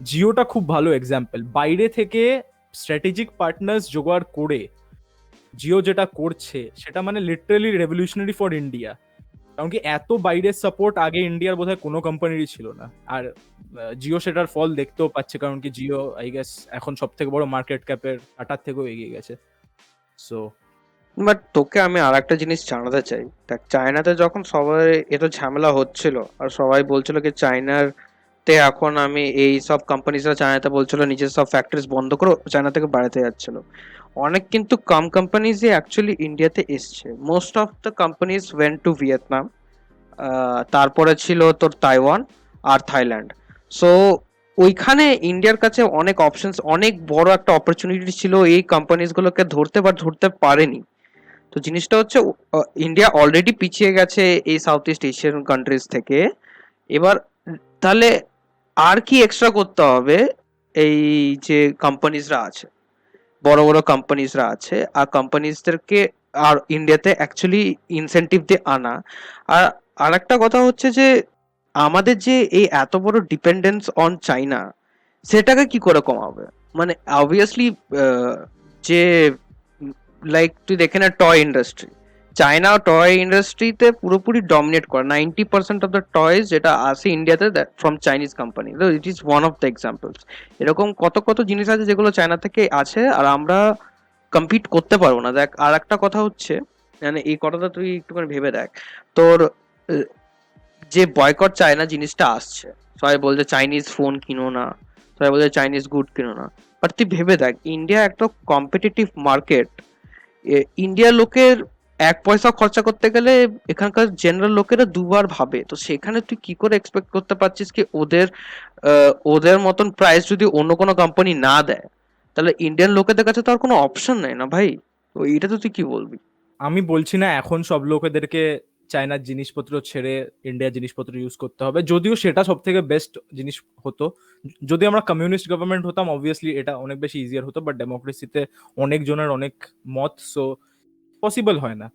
[SPEAKER 2] জিওটা খুব ভালো এক্সাম্পল। বাইরে থেকে স্ট্র্যাটেজিক পার্টনার্স জোগাড় করে জিও যেটা করছে সেটা মানে লিটারালি রেভলিউশনারি ফর ইন্ডিয়া। কারণ কি এত বাইরের সাপোর্ট আগে ইন্ডিয়ার বোধহয় কোনো কোম্পানিরই ছিল না। আর জিও সেটার ফল দেখতেও পাচ্ছে, কারণ কি জিও আই গেস এখন সব থেকে বড় মার্কেট ক্যাপের টাটার থেকেও এগিয়ে গেছে। সো
[SPEAKER 1] বাট তোকে আমি আর একটা জিনিস জানাতে চাই, দেখ চায়নাতে যখন সবাই এত ঝামেলা হচ্ছিল আর সবাই বলছিল কি চায়নার তে এখন আমি এই সব কোম্পানিজরা চায়নাতে বলছিল নিজের সব ফ্যাক্টরিজ বন্ধ করো, চায়না থেকে বাড়াতে যাচ্ছিল অনেক, কিন্তু কম কোম্পানিজই অ্যাকচুয়ালি ইন্ডিয়াতে এসছে। Most of the companies went to Vietnam, তারপরে ছিল তোর তাইওয়ান আর থাইল্যান্ড। সো ওইখানে ইন্ডিয়ার কাছে অনেক অপশনস, অনেক বড় একটা অপরচুনিটি ছিল এই কোম্পানিজগুলোকে ধরতে, বা ধরতে পারেনি। তো জিনিসটা হচ্ছে ইন্ডিয়া অলরেডি পিছিয়ে গেছে এই সাউথ ইস্ট এশিয়ান কান্ট্রিজ থেকে। এবার তাহলে আর কি এক্সট্রা করতে হবে, এই যে কোম্পানিজরা আছে, বড় বড় কোম্পানিজরা আছে, আর কোম্পানিজদেরকে আর ইন্ডিয়াতে অ্যাকচুয়ালি ইনসেনটিভ দিয়ে আনা। আর আরেকটা কথা হচ্ছে যে আমাদের যে এই এত বড় ডিপেন্ডেন্স অন চাইনা, সেটাকে কি করে কমাবে? মানে অবভিয়াসলি যে লাইক তুই দেখে না টয় ইন্ডাস্ট্রি, চায়না টয় ইন্ডাস্ট্রিতে পুরোপুরি ডমিনেট করে। 90% অফ দ্য টয়েস যেটা আসে ইন্ডিয়াতে from Chinese company, it is one of the examples. এরকম কত কত জিনিস আছে যেগুলো চায়না থেকে আছে আর আমরা কম্পিট করতে পারবো না। দেখ আর একটা কথা হচ্ছে, মানে এই কথাটা তুই একটুখানি ভেবে দেখ, তোর যে বয়কট চায়না জিনিসটা আসছে, সবাই বলছে চাইনিজ ফোন কিনো না, সবাই বলছে চাইনিজ গুড কিনো না, বাট তুই ভেবে দেখ ইন্ডিয়া একটা কম্পিটিটিভ মার্কেট। ইন্ডিয়ার লোকের 1 পয়সা খরচা করতে গেলে এখানকার জেনারেল লোকেরা দুবার ভাবে। তো সেখানে তুই কি করে এক্সপেক্ট করতে পারছিস কি ওদের মতন প্রাইস যদি অন্য কোনো কোম্পানি না দেয়, তাহলে ইন্ডিয়ান লোকেদের কাছে তো আর কোনো অপশন নেই না ভাই। তো এটা তো তুই কি বলবি?
[SPEAKER 2] আমি বলছি না এখন সব লোকেদেরকে চায়নার জিনিসপত্র ছেড়ে ইন্ডিয়ার জিনিসপত্র ইউজ করতে হবে, যদিও সেটা সব থেকে বেস্ট জিনিস হতো। যদি আমরা কমিউনিস্ট গভর্নমেন্ট হতাম অবভিয়াসলি এটা অনেক বেশি ইজিয়ার হতো, বাট ডেমোক্রেসিতে অনেক জনের অনেক মত, সো পসিবল হয় না।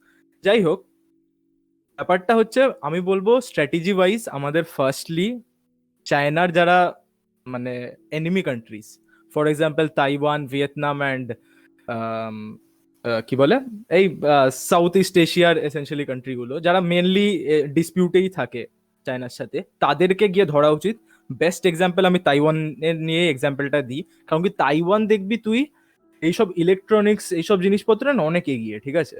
[SPEAKER 2] যাই হোক, ব্যাপারটা হচ্ছে আমি বলবো স্ট্র্যাটেজি ওয়াইজ আমাদের ফার্স্টলি চায়নার যারা মানে enemy countries, for example Taiwan, Vietnam and কি বলে এই সাউথ ইস্ট এশিয়ার এসেন্সিয়ালি কান্ট্রিগুলো যারা মেনলি ডিসপিউটেই থাকে চায়নার সাথে, তাদেরকে গিয়ে ধরা উচিত। বেস্ট এক্সাম্পল আমি তাইওয়ানের নিয়ে এক্সাম্পলটা দিই, কারণ কি তাইওয়ান দেখবি তুই এইসব ইলেকট্রনিক্স এইসব জিনিসপত্র না অনেক এগিয়ে, ঠিক আছে?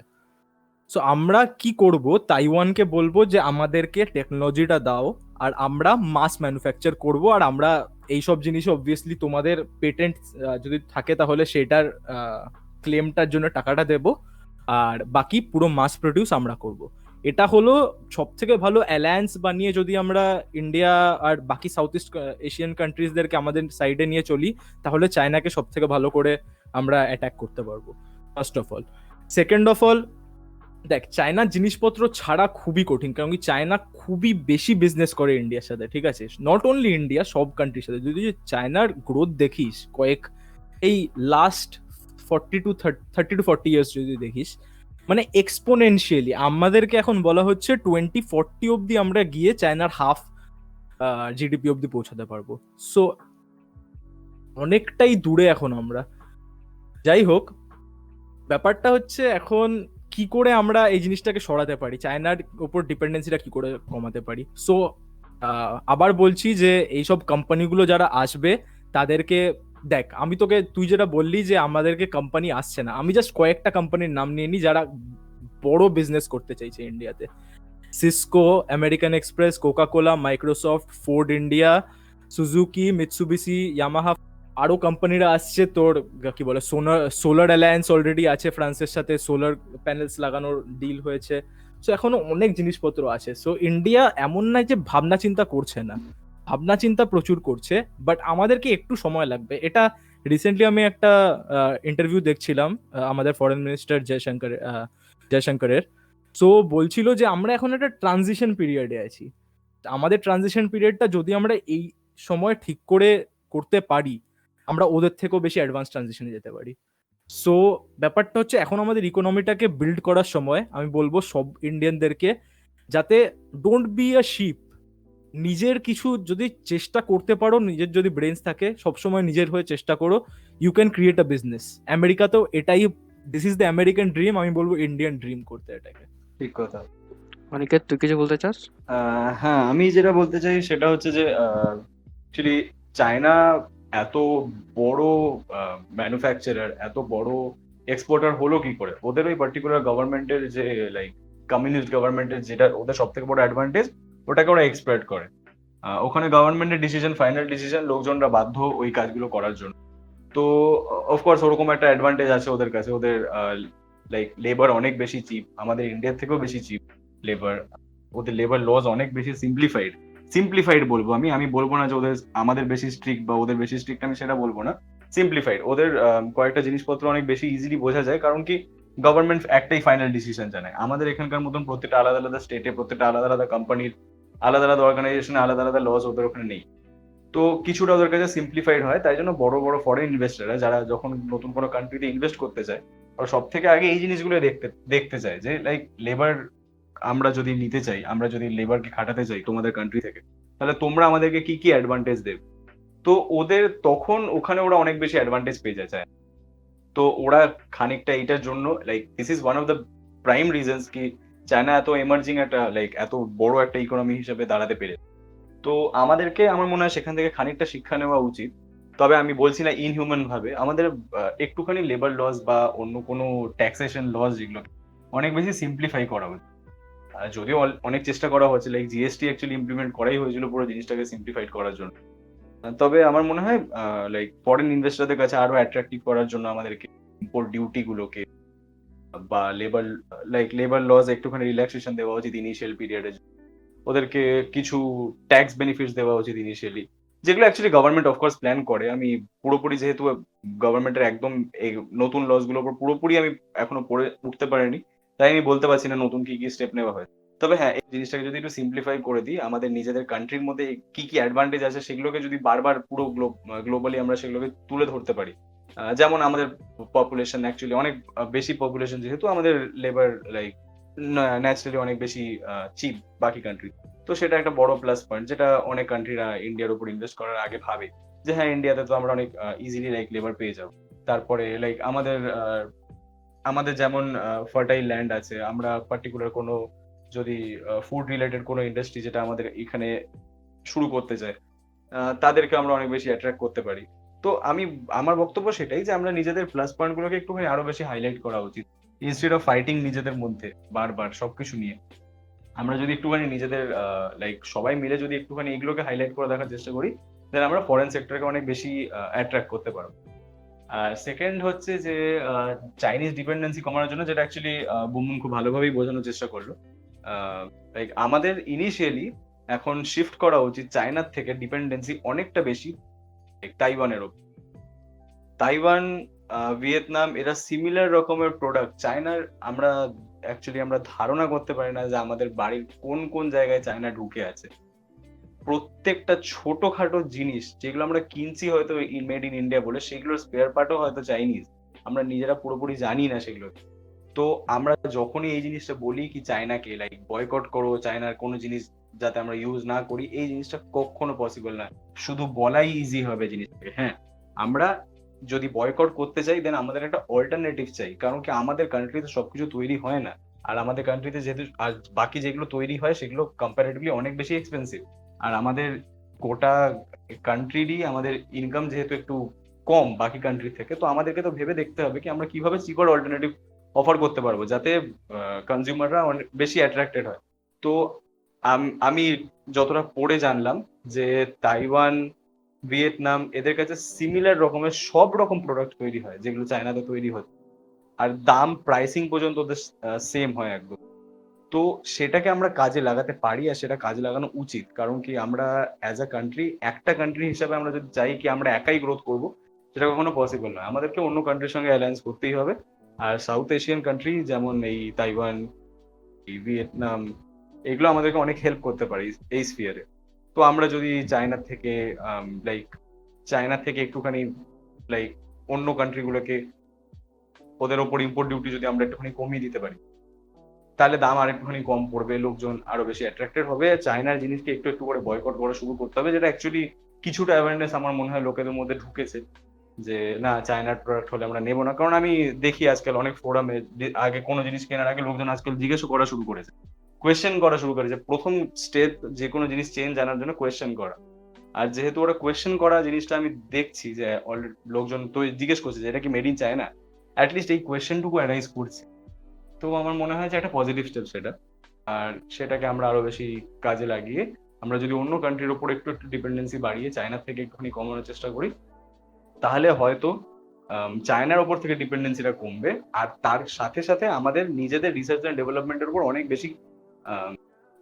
[SPEAKER 2] সো আমরা কি করব, তাইওয়ানকে বলবো যে আমাদেরকে টেকনোলজিটা দাও আর আমরা মাস ম্যানুফ্যাকচার করব, আর আমরা এইসব জিনিস অবভিয়াসলি তোমাদের পেটেন্ট যদি থাকে তাহলে সেটার ক্লেমটার জন্য টাকাটা দেব, আর বাকি পুরো মাস প্রডিউস আমরা করব। এটা হলো সব থেকে ভালো অ্যালায়েন্স বানিয়ে যদি আমরা ইন্ডিয়া আর বাকি সাউথ ইস্ট এশিয়ান কান্ট্রিজদেরকে আমাদের সাইডে নিয়ে চলি, তাহলে চায়নাকে সব থেকে ভালো করে আমরা অ্যাটাক করতে পারবো, first of all. Second of all, দেখ চায়নার জিনিসপত্র ছাড়া খুবই কঠিন, কারণ কি চায়না খুবই বেশি বিজনেস করে ইন্ডিয়ার সাথে, ঠিক আছে? নট অনলি ইন্ডিয়া, সব কান্ট্রির সাথে। যদি চায়নার গ্রোথ দেখিস এই লাস্ট 30 to 40 ইয়ার্স যদি দেখিস, মানে এক্সপোনেনশিয়ালি আমাদেরকে এখন বলা হচ্ছে 2040 অব্দি আমরা গিয়ে চায়নার হাফ জিডিপি অব্দি পৌঁছাতে পারবো। সো অনেকটাই দূরে এখন আমরা। যাই হোক, ব্যাপারটা হচ্ছে এখন কি করে আমরা এই জিনিসটাকে সরাতে পারি, চায়নার উপর ডিপেন্ডেন্সিটা কি করে কমাতে পারি। সো আবার বলছি যে এইসব কোম্পানিগুলো যারা আসবে তাদেরকে দেখ, আমি তোকে তুই যেটা বললি যে আমাদেরকে কোম্পানি আসছে না, আমি জাস্ট কয়েকটা কোম্পানির নাম নিয়ে নিই যারা বড় বিজনেস করতে চাইছে ইন্ডিয়াতে। Cisco, American Express, Coca Cola, Microsoft, Ford India, Suzuki, Mitsubishi, Yamaha. আরো কোম্পানিরা আসছে, তোর কি বলে সোলার অ্যালায়েন্স অলরেডি আছে ফ্রান্সের সাথে, সোলার প্যানেলস লাগানোর ডিল হয়েছে। সো এখনো অনেক জিনিসপত্র আছে। সো ইন্ডিয়া এমন নয় যে ভাবনা চিন্তা করছে না, ভাবনা চিন্তা প্রচুর করছে, বাট আমাদেরকে একটু সময় লাগবে। এটা রিসেন্টলি আমি একটা ইন্টারভিউ দেখছিলাম আমাদের ফরেন মিনিস্টার জয়শঙ্করের। সো বলছিল যে আমরা এখন একটা ট্রানজিশন পিরিয়ডে আছি, আমাদের ট্রানজিশন পিরিয়ডটা যদি আমরা এই সময় ঠিক করে করতে পারি, আমরা ওদের থেকেও বেশি অ্যাডভান্স ট্রানজিশনে যেতে পারি। সো ব্যাপারটা হচ্ছে এখন আমাদের ইকোনমিটাকে বিল্ড করার সময়। আমি বলবো সব ইন্ডিয়ানদেরকে যাতে ডোন্ট বি আ শিপ, নিজের কিছু যদি চেষ্টা করতে পারো, নিজের যদি ব্রেনস থাকে, সবসময় নিজের হয়ে চেষ্টা করো, you can create a business. আমেরিকাতেও এটাই, this is the American dream, আমি বলবো ইন্ডিয়ান ড্রিম করতে এটাকে।
[SPEAKER 3] ঠিক কথা।
[SPEAKER 1] অনিকেত, তুই কিছু বলতে চাস?
[SPEAKER 3] হ্যাঁ, আমি যেটা বলতে চাই সেটা হচ্ছে যে অ্যাকচুয়ালি চায়না এত বড় ম্যানুফ্যাকচারার, এত বড় এক্সপোর্টার হলো কি করে? ওদের ওই পার্টিকুলার গভর্নমেন্টের যে লাইক কমিউনিস্ট গভর্নমেন্টের যেটা ওদের সব থেকে বড় অ্যাডভান্টেজ, ওটাকে ওরা এক্সপ্লয়েট করে। ওখানে গভর্নমেন্টের ডিসিশন, ফাইনাল ডিসিশন, লোকজনরা বাধ্য ওই কাজগুলো করার জন্য। তো অফকোর্স ওরকম একটা অ্যাডভান্টেজ আছে ওদের কাছে। ওদের লাইক লেবার অনেক বেশি চিপ, আমাদের ইন্ডিয়ার থেকেও বেশি চিপ লেবার। ওদের লেবার লজ অনেক বেশি সিম্পলিফাইড বলবো আমি বলবো না যে ওদের আমাদের বেশি স্ট্রিক্ট বা ওদের বেশি স্ট্রিক্ট, আমি সেটা বলবো না। সিম্পলিফাইড, ওদের কয়েকটা জিনিসপত্র অনেক বেশি ইজিলি বোঝা যায়, কারণ কি গভর্নমেন্ট একটাই ফাইনাল ডিসিশন জানায়। আমাদের এখানকার মতন প্রত্যেকটা আলাদা আলাদা স্টেটে, প্রত্যেকটা আলাদা আলাদা কোম্পানির, আলাদা আলাদা অর্গানাইজেশনে আলাদা আলাদা লজ ওদের ওখানে নেই। তো কিছুটা ওদের কাছে সিম্পলিফাইড হয়, তাই জন্য বড় বড় ফরেন ইনভেস্টররা যারা যখন নতুন কোনো কান্ট্রিতে ইনভেস্ট করতে চায়, ওরা সব থেকে আগে এই জিনিসগুলো দেখতে চায় যে লাইক লেবার আমরা যদি নিতে চাই, আমরা যদি লেবারকে খাটাতে চাই তোমাদের কান্ট্রি থেকে, তাহলে তোমরা আমাদেরকে কি কি অ্যাডভান্টেজ দেবে। তো ওদের তখন ওখানে ওরা অনেক বেশি অ্যাডভান্টেজ পেয়ে যায়। তো ওরা খানিকটা এইটার জন্য like this is one of the prime reasons কি চায়না এত এমার্জিং একটা লাইক এত বড় একটা ইকোনমি হিসেবে দাঁড়াতে পেরে। তো আমাদেরকে, আমার মনে হয় সেখান থেকে খানিকটা শিক্ষা নেওয়া উচিত। তবে আমি বলছি না ইনহিউম্যান ভাবে, আমাদের একটুখানি লেবার লস বা অন্য কোনো ট্যাক্সেশন লস যেগুলো অনেক বেশি সিম্পলিফাই করা উচিত। যদিও অনেক চেষ্টা করা হচ্ছে, লাইক জিএসটি অ্যাকচুয়ালি ইমপ্লিমেন্ট করাই হয়েছিল পুরো জিনিসটাকে সিম্পলিফাইড করার জন্য। তবে আমার মনে হয় লাইক ফরেন ইনভেস্টরদের কাছে আরো অ্যাট্রাক্টিভ করার জন্য আমাদেরকে ইম্পোর্ট ডিউটি গুলোকে বা লেবার লস একটুখানি রিল্যাক্সেশন দেওয়া উচিত ইনিশিয়াল পিরিয়ডে। ওদেরকে কিছু ট্যাক্স বেনিফিটস দেওয়া উচিত ইনিশিয়ালি, যেগুলো অ্যাকচুয়ালি গভর্নমেন্ট অফকোর্স প্ল্যান করে। আমি পুরোপুরি, যেহেতু গভর্নমেন্টের একদম এই নতুন লস গুলোর উপর পুরোপুরি আমি এখনো পড়ে উঠতে পারিনি, তাই আমি বলতে পারছি না নতুন কি কি স্টেপ নেওয়া হয়। তবে হ্যাঁ, এই জিনিসটাকে যদি একটু সিম্পলিফাই করে দিই, আমাদের নিজেদের কান্ট্রির মধ্যে কি, কি অ্যাডভান্টেজ আছে সেগুলোকে যদি বারবার পুরো গ্লোবালি আমরা সেগুলোকে তুলে ধরতে পারি। যেমন আমাদের পপুলেশন অ্যাকচুয়ালি অনেক বেশি পপুলেশন, যেহেতু আমাদের লেবার লাইক ন্যাচারালি অনেক বেশি চিপ বাকি কান্ট্রি। তো সেটা একটা বড় প্লাস পয়েন্ট, যেটা অনেক কান্ট্রিরা ইন্ডিয়ার উপর ইনভেস্ট করার আগে ভাবে যে হ্যাঁ, ইন্ডিয়াতে তো আমরা অনেক ইজিলি লাইক লেবার পেয়ে যাবো। তারপরে লাইক আমাদের যেমন ফার্টাইল ল্যান্ড আছে, আমরা পার্টিকুলার কোনো যদি ফুড রিলেটেড কোনো ইন্ডাস্ট্রি যেটা আমাদের এখানে শুরু করতে চায়, তাদেরকে আমরা অনেক বেশি অ্যাট্রাক্ট করতে পারি। তো আমার বক্তব্য সেটাই যে আমরা নিজেদের প্লাস পয়েন্ট গুলোকে একটুখানি আরো বেশি হাইলাইট করা উচিত, ইনস্টেড অফ ফাইটিং নিজেদের মধ্যে বারবার সবকিছু নিয়ে। আমরা যদি একটুখানি নিজেদের লাইক সবাই মিলে যদি একটুখানি এগুলোকে হাইলাইট করে দেখার চেষ্টা করি, দেন আমরা ফরেন সেক্টরকে অনেক বেশি অ্যাট্রাক্ট করতে পারবো। আর সেকেন্ড হচ্ছে যে চাইনিজ ডিপেন্ডেন্সি কমানোর জন্য, যেটা অ্যাকচুয়ালি বুমবুম খুব ভালোভাবেই বোঝানোর চেষ্টা করলো। লাইক আমাদের ইনিশিয়ালি এখন শিফট করা উচিত চায়নার থেকে ডিপেন্ডেন্সি অনেকটা বেশি তাইওয়ানের ওপর। তাইওয়ান, ভিয়েতনাম এরা সিমিলার রকমের প্রোডাক্ট। চায়নার আমরা ধারণা করতে পারি না যে আমাদের বাড়ির কোন কোন জায়গায় চায়না ঢুকে আছে। প্রত্যেকটা ছোটখাটো জিনিস যেগুলো আমরা কিনছি হয়তো মেড ইন ইন্ডিয়া বলে, সেগুলোর স্পেয়ার পার্টও হয়তো চাইনিজ, আমরা নিজেরা পুরোপুরি জানি না সেগুলো। তো আমরা যখনই এই জিনিসটা বলি কি চায়নাকে লাইক বয়কট করো, চায়নার কোনো জিনিস যাতে আমরা ইউজ না করি, এই জিনিসটা কখনো পসিবল না। শুধু বলাই ইজি হবে জিনিসটাকে। হ্যাঁ, আমরা যদি বয়কট করতে চাই, দেন আমাদের একটা অল্টারনেটিভ চাই, কারণ কি আমাদের কান্ট্রিতে সবকিছু তৈরি হয় না। আর আমাদের কান্ট্রিতে যেহেতু আর বাকি যেগুলো তৈরি হয় সেগুলো কম্পারেটিভলি অনেক বেশি এক্সপেন্সিভ। আর আমাদের গোটা কান্ট্রিরই আমাদের ইনকাম যেহেতু একটু কম বাকি কান্ট্রি থেকে, তো আমাদেরকে তো ভেবে দেখতে হবে কি আমরা কিভাবে চিপার অল্টারনেটিভ অফার করতে পারবো যাতে কনজিউমাররা অনেক বেশি অ্যাট্রাক্টেড হয়। তো আমি যতটা পড়ে জানলাম যে তাইওয়ান, ভিয়েতনাম এদের কাছে সিমিলার রকমের সব রকম প্রোডাক্ট তৈরি হয় যেগুলো চায়নাতে তৈরি হচ্ছে, আর দাম প্রাইসিং পর্যন্ত ওদের সেম হয় একদম। তো সেটাকে আমরা কাজে লাগাতে পারি, আর সেটা কাজে লাগানো উচিত। কারণ কি আমরা অ্যাজ আ কান্ট্রি, একটা কান্ট্রি হিসাবে আমরা যদি চাই কি আমরা একাই গ্রোথ করব, সেটা কখনো পসিবল নয়। আমাদেরকে অন্য কান্ট্রির সঙ্গে অ্যালায়েন্স করতেই হবে। আর সাউথ এশিয়ান কান্ট্রি যেমন এই তাইওয়ান, এই ভিয়েতনাম, এগুলো আমাদেরকে অনেক হেল্প করতে পারে এই স্ফিয়ারে। তো আমরা যদি চায়না থেকে একটুখানি লাইক অন্য কান্ট্রি গুলোকে ওদের ওপর ইম্পোর্ট ডিউটি যদি আমরা একটুখানি কমিয়ে দিতে পারি, তাহলে দাম আর একটুখানি কম পড়বে, লোকজন আরো বেশি অ্যাট্রাক্টেড হবে। চায়নার জিনিসকে একটু একটু করে বয়কট করা শুরু করতে হবে, যেটা অ্যাকচুয়ালি কিছুটা অ্যাওয়ারনেস আমার মনে হয় লোকেদের মধ্যে ঢুকেছে যে না, চায়নার প্রোডাক্ট হলে আমরা নেবো না। কারণ আমি দেখি আজকাল অনেক ফোরামে আগে কোনো জিনিস কেনার আগে লোকজন আজকাল জিজ্ঞেস করা শুরু করেছে, কোয়েশ্চেন করা শুরু করেছে। প্রথম স্টেপ যে কোনো জিনিস চেঞ্জ আনার জন্য কোয়েশ্চেন করা। আর যেহেতু ওরা কোয়েশ্চেন করা জিনিসটা আমি দেখছি যে লোকজন তো জিজ্ঞেস করছে যে এটা কি মেড ইন চায়না, অ্যাটলিস্ট এই কোয়েশ্চেনটুকু অ্যারাইজ করছে। তো আমার মনে হয় যে একটা পজিটিভ স্টেপ সেটা। আর সেটাকে আমরা আরো বেশি কাজে লাগিয়ে আমরা যদি অন্য কান্ট্রির উপর একটু একটু ডিপেন্ডেন্সি বাড়িয়ে চায়না থেকে একটুখানি কমানোর চেষ্টা করি, তাহলে হয়তো চায়নার উপর থেকে ডিপেন্ডেন্সিটা কমবে। আর তার সাথে সাথে আমাদের নিজেদের রিসার্চ অ্যান্ড ডেভেলপমেন্টের উপর অনেক বেশি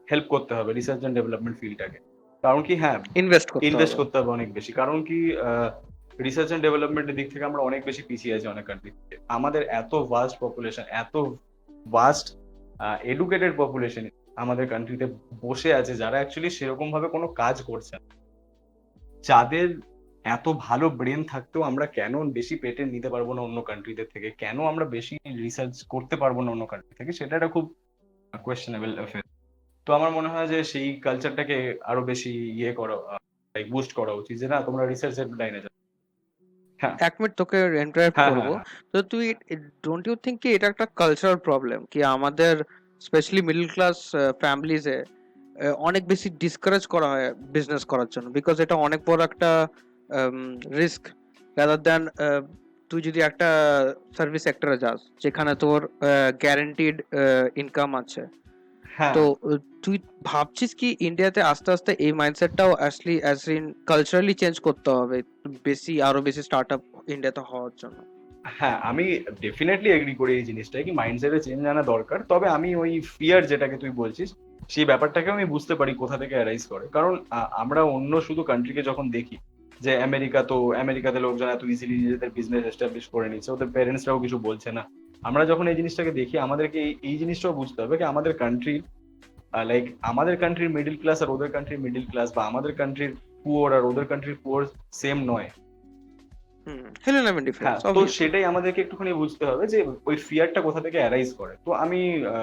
[SPEAKER 3] হেল্প করতে হবে রিসার্চ অ্যান্ড ডেভেলপমেন্ট ফিল্ডটাকে। কারণ কি হ্যাঁ, ইনভেস্ট করতে হবে অনেক বেশি। কারণ কি রিসার্চ অ্যান্ড ডেভেলপমেন্টের দিক থেকে আমরা অনেক বেশি পিছিয়ে আছি অনেক কান্ট্রি। আমাদের এত ভাস্ট পপুলেশন, এত ভাস্ট এডুকেটেড পপুলেশন আমাদের কান্ট্রিতে বসে আছে, যারা অ্যাকচুয়ালি সেরকম ভাবে কোনো কাজ করছে না। যাদের এত ভালো ব্রেন থাকতেও আমরা কেন বেশি পেটেন্ট নিতে পারবো না অন্য কান্ট্রিদের থেকে, কেন আমরা বেশি রিসার্চ করতে পারবো না অন্য কান্ট্রি থেকে, সেটা একটা খুব কোয়েশ্চেনেবল অ্যাফেয়ার। তো আমার মনে হয় যে সেই কালচারটাকে আরো বেশি করা, বুস্ট করা উচিত, যে না তোমরা রিসার্চের লাইনে যাও। হ্যাঁ,
[SPEAKER 1] এক মিনিট তোকে ইন্টারাপ্ট
[SPEAKER 3] হ্যাঁ,
[SPEAKER 1] করবো।
[SPEAKER 3] হ্যাঁ,
[SPEAKER 1] তো তুই ডোন্ট ইউ থিঙ্ক কি এটা একটা কালচারাল প্রবলেম কি আমাদের স্পেশালি মিডল ক্লাস ফ্যামিলিজে অনেক বেশি ডিসকারেজ করা হয় বিজনেস করার জন্য, বিকজ এটা অনেক বড় একটা রিস্ক রাদার দ্যান তুই যদি একটা সার্ভিস সেক্টরে যাস যেখানে তোর গ্যারান্টিড ইনকাম আছে।
[SPEAKER 3] হ্যাঁ,
[SPEAKER 1] তো তুই ভাবছিস কি ইন্ডিয়াতে আস্তে আস্তে এই মাইন্ডসেটটাও আসলে অ্যাজ ইন কালচারালি চেঞ্জ করতে হবে আরো বেশি স্টার্টআপ ইন্ডিয়াতে হওয়ার জন্য?
[SPEAKER 3] হ্যাঁ, আমি ডেফিনেটলি এগ্রি করি এই জিনিসটা কি মাইন্ডসেটে চেঞ্জ আনা দরকার। তবে আমি ওই ফিয়ার যেটাকে তুই বলছিস, সেই ব্যাপারটাকে আমি বুঝতে পারি কোথা থেকে অ্যারাইজ করে। কারণ আমরা অন্য শুধু কান্ট্রিকে যখন দেখি যে আমেরিকাতে লোকজন এত ইজিলি নিজেদের বিজনেস এস্টাবলিশ করে নিচ্ছে, ওদের প্যারেন্টসরাও কিছু বলছে না। আমরা যখন এই জিনিসটাকে দেখি, আমাদেরকে এই জিনিসটাও বুঝতে হবে কি আমাদের কান্ট্রি লাইক আমাদের কান্ট্রির মিডল ক্লাস আর ওদের কান্ট্রির মিডল ক্লাস, বা আমাদের কান্ট্রির পুয়ার আর ওদের কান্ট্রির পুয়ার সেম নয়।
[SPEAKER 1] এলিমেন্ট ডিফারেন্স
[SPEAKER 3] হ্যাঁ, তো সেটাই আমাদেরকে একটুখানি বুঝতে হবে যে ওই ফিয়ারটা কোথা থেকে অ্যারাইজ করে। তো আমি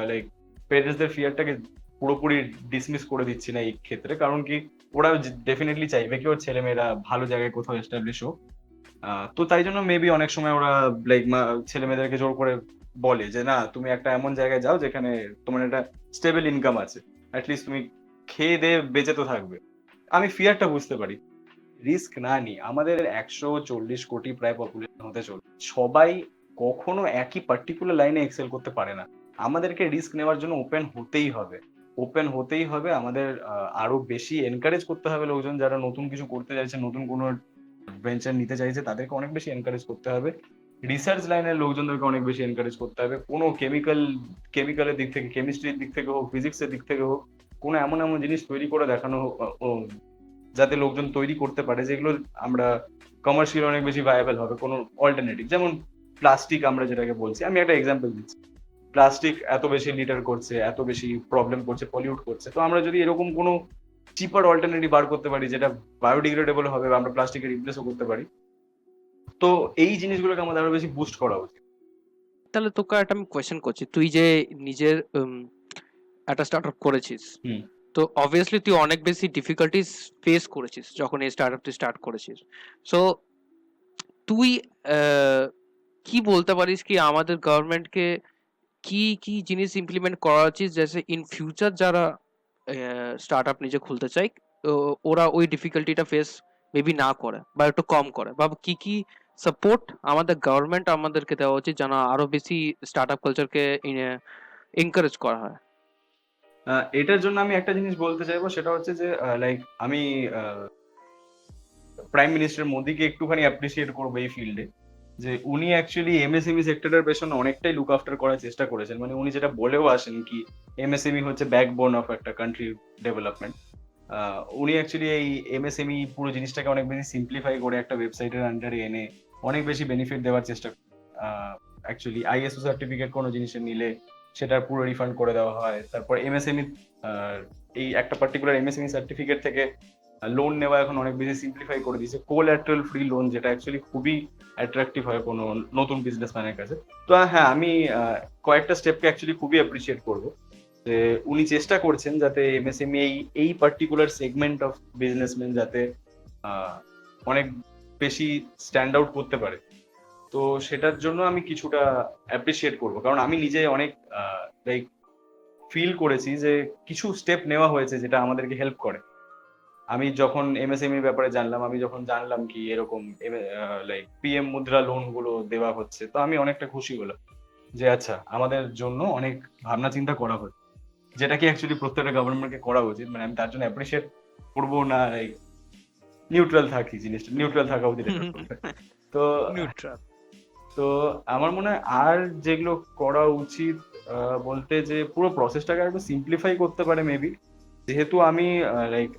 [SPEAKER 3] লাইক পেরেন্টসদের ফিয়ারটাকে পুরোপুরি ডিসমিস করে দিচ্ছি না এই ক্ষেত্রে, কারণ কি ওরা ডেফিনেটলি চাইবে কি ওর ছেলেমেয়েরা ভালো জায়গায় কোথাও এস্টাবলিশ হোক। তো তাই জন্য মেবি অনেক সময় ওরা লাইক ছেলে মেয়েদেরকে জোর করে বলে যে না তুমি একটা এমন জায়গায় যাও যেখানে তোমার একটা স্টেবল ইনকাম আছে, অ্যাটলিস্ট তুমি খেয়ে দিয়ে বেঁচে তো থাকবে। আমি ফিয়ারটা বুঝতে পারি, রিস্ক না নিই। আমাদের 140 কোটি প্রায় পপুলেশন হতে চলে, সবাই কখনো একই পার্টিকুলার লাইনে এক্সেল করতে পারে না। আমাদেরকে রিস্ক নেওয়ার জন্য ওপেন হতেই হবে, ওপেন হতেই হবে। আমাদের আরো বেশি এনকারেজ করতে হবে লোকজন যারা নতুন কিছু করতে চাইছে, নতুন কোনো ভেঞ্চার নিতে চাইছে, তাদেরকে অনেক বেশি এনকারেজ করতে হবে। রিসার্চ লাইনের লোকজনদেরকে অনেক বেশি এনকারেজ করতে হবে। কোনো কেমিক্যালের দিক থেকে, কেমিস্ট্রির দিক থেকে হোক, ফিজিক্সের দিক থেকে হোক, কোনো এমন এমন জিনিস তৈরি করে দেখানো যাতে লোকজন তৈরি করতে পারে, যেগুলো আমরা কমার্শিয়াল অনেক বেশি ভায়াবল হবে, কোনো অল্টারনেটিভ। যেমন প্লাস্টিক আমরা যেটাকে বলছি, আমি একটা এক্সাম্পল দিচ্ছি। প্লাস্টিক এত বেশি লিটার করছে, এত বেশি প্রবলেম করছে, পলিউট করছে। তো আমরা যদি এরকম কোনো চিপার অল্টারনেটিভ বার করতে পারি যেটা বায়োডিগ্রেডেবল হবে বা আমরা প্লাস্টিকের রিপ্লেসও করতে পারি, তো এই জিনিসগুলোকে আমাদের আরো বেশি বুস্ট করা উচিত।
[SPEAKER 1] তাহলে তোকে একটা আমি কোয়েশ্চেন করছি, তুই যে নিজের একটা স্টার্টআপ করেছিস,
[SPEAKER 3] হুম।
[SPEAKER 1] তো অবভিয়াসলি তুই অনেক বেশি ডিফিকাল্টিস ফেস করেছিস যখন এই স্টার্টআপ তুই স্টার্ট করেছিস। সো তুই কি বলতে পারিস কি আমাদের গভর্নমেন্টকে কি কি জিনিস ইমপ্লিমেন্ট করা উচিত, যাতে ইন ফিউচার যারা স্টার্টআপ নিজে খুলতে চায় ওরা ওই ডিফিকাল্টিটা ফেস মেবি না করে বা একটু কম করে, বা কি কি সাপোর্ট আমাদের গভর্নমেন্ট আমাদেরকে দেওয়া উচিত যেন আরো বেশি স্টার্টআপ কালচারকে এনকারেজ করা হয়?
[SPEAKER 3] এটার জন্য আমি একটা জিনিস বলতে চাইবো, সেটা হচ্ছে যে লাইক আমি প্রাইম মিনিস্টার মোদিকে একটুখানি অ্যাপ্রিসিয়েট করবো এই ফিল্ডে, যে উনি অ্যাকচুয়ালি এমএসএমই সেক্টরের পেছনে অনেকটাই লুক আফটার করার চেষ্টা করেছেন। মানে উনি যেটা বলেও আসেন কি এমএসএমই হচ্ছে ব্যাকবোন অফ একটা কান্ট্রির ডেভেলপমেন্ট। উনি অ্যাকচুয়ালি এই এমএসএমই পুরো জিনিসটাকে অনেক বেশি সিম্পলিফাই করে একটা ওয়েবসাইটের আন্ডারে এনে অনেক বেশি বেনিফিট দেওয়ার চেষ্টা। অ্যাকচুয়ালি আইএসও সার্টিফিকেট কোনো জিনিসের নিলে সেটার পুরো রিফান্ড করে দেওয়া হয়। তারপর এমএসএমই এই একটা পার্টিকুলার এমএসএমই সার্টিফিকেট থেকে লোন নেওয়া এখন অনেক বেশি সিম্পলিফাই করে দিয়েছে, কোল্যাটারাল ফ্রি লোন, যেটা অ্যাকচুয়ালি খুবই অ্যাট্রাকটিভ হয় কোনো নতুন বিজনেসম্যানের কাছে। তো হ্যাঁ, আমি কয়েকটা স্টেপকে অ্যাকচুয়ালি খুবই অ্যাপ্রিসিয়েট করবো, যে উনি চেষ্টা করছেন যাতে এমএসএমই এই পার্টিকুলার সেগমেন্ট অফ বিজনেসম্যান যাতে অনেক বেশি স্ট্যান্ড আউট করতে পারে। তো সেটার জন্য আমি কিছুটা অ্যাপ্রিসিয়েট করবো, কারণ আমি নিজে অনেক লাইক ফিল করেছি যে কিছু স্টেপ নেওয়া হয়েছে যেটা আমাদেরকে হেল্প করে। আমি যখন এমএসএমই ব্যাপারে জানলাম, আমি যখন জানলাম কি এরকম লাইক পিএম মুদ্রা লোন গুলো দেওয়া হচ্ছে, তো আমি অনেকটা খুশি হলাম যে আচ্ছা আমাদের জন্য অনেক ভাবনা চিন্তা করা হচ্ছে, যেটা কি অ্যাকচুয়ালি প্রত্যেকটা গভর্নমেন্টকে করা উচিত। মানে আমি তার জন্য অ্যাপ্রিসিয়েট করবো না, নিউট্রাল থাকি, জিনিসটা নিউট্রাল থাকা উচিত। তো
[SPEAKER 1] নিউট্রাল।
[SPEAKER 3] তো আমার মনে হয় আর যেগুলো করা উচিত বলতে, যে পুরো প্রসেসটাকে একটু সিম্পলিফাই করতে পারে মেবি। যেহেতু আমি লাইক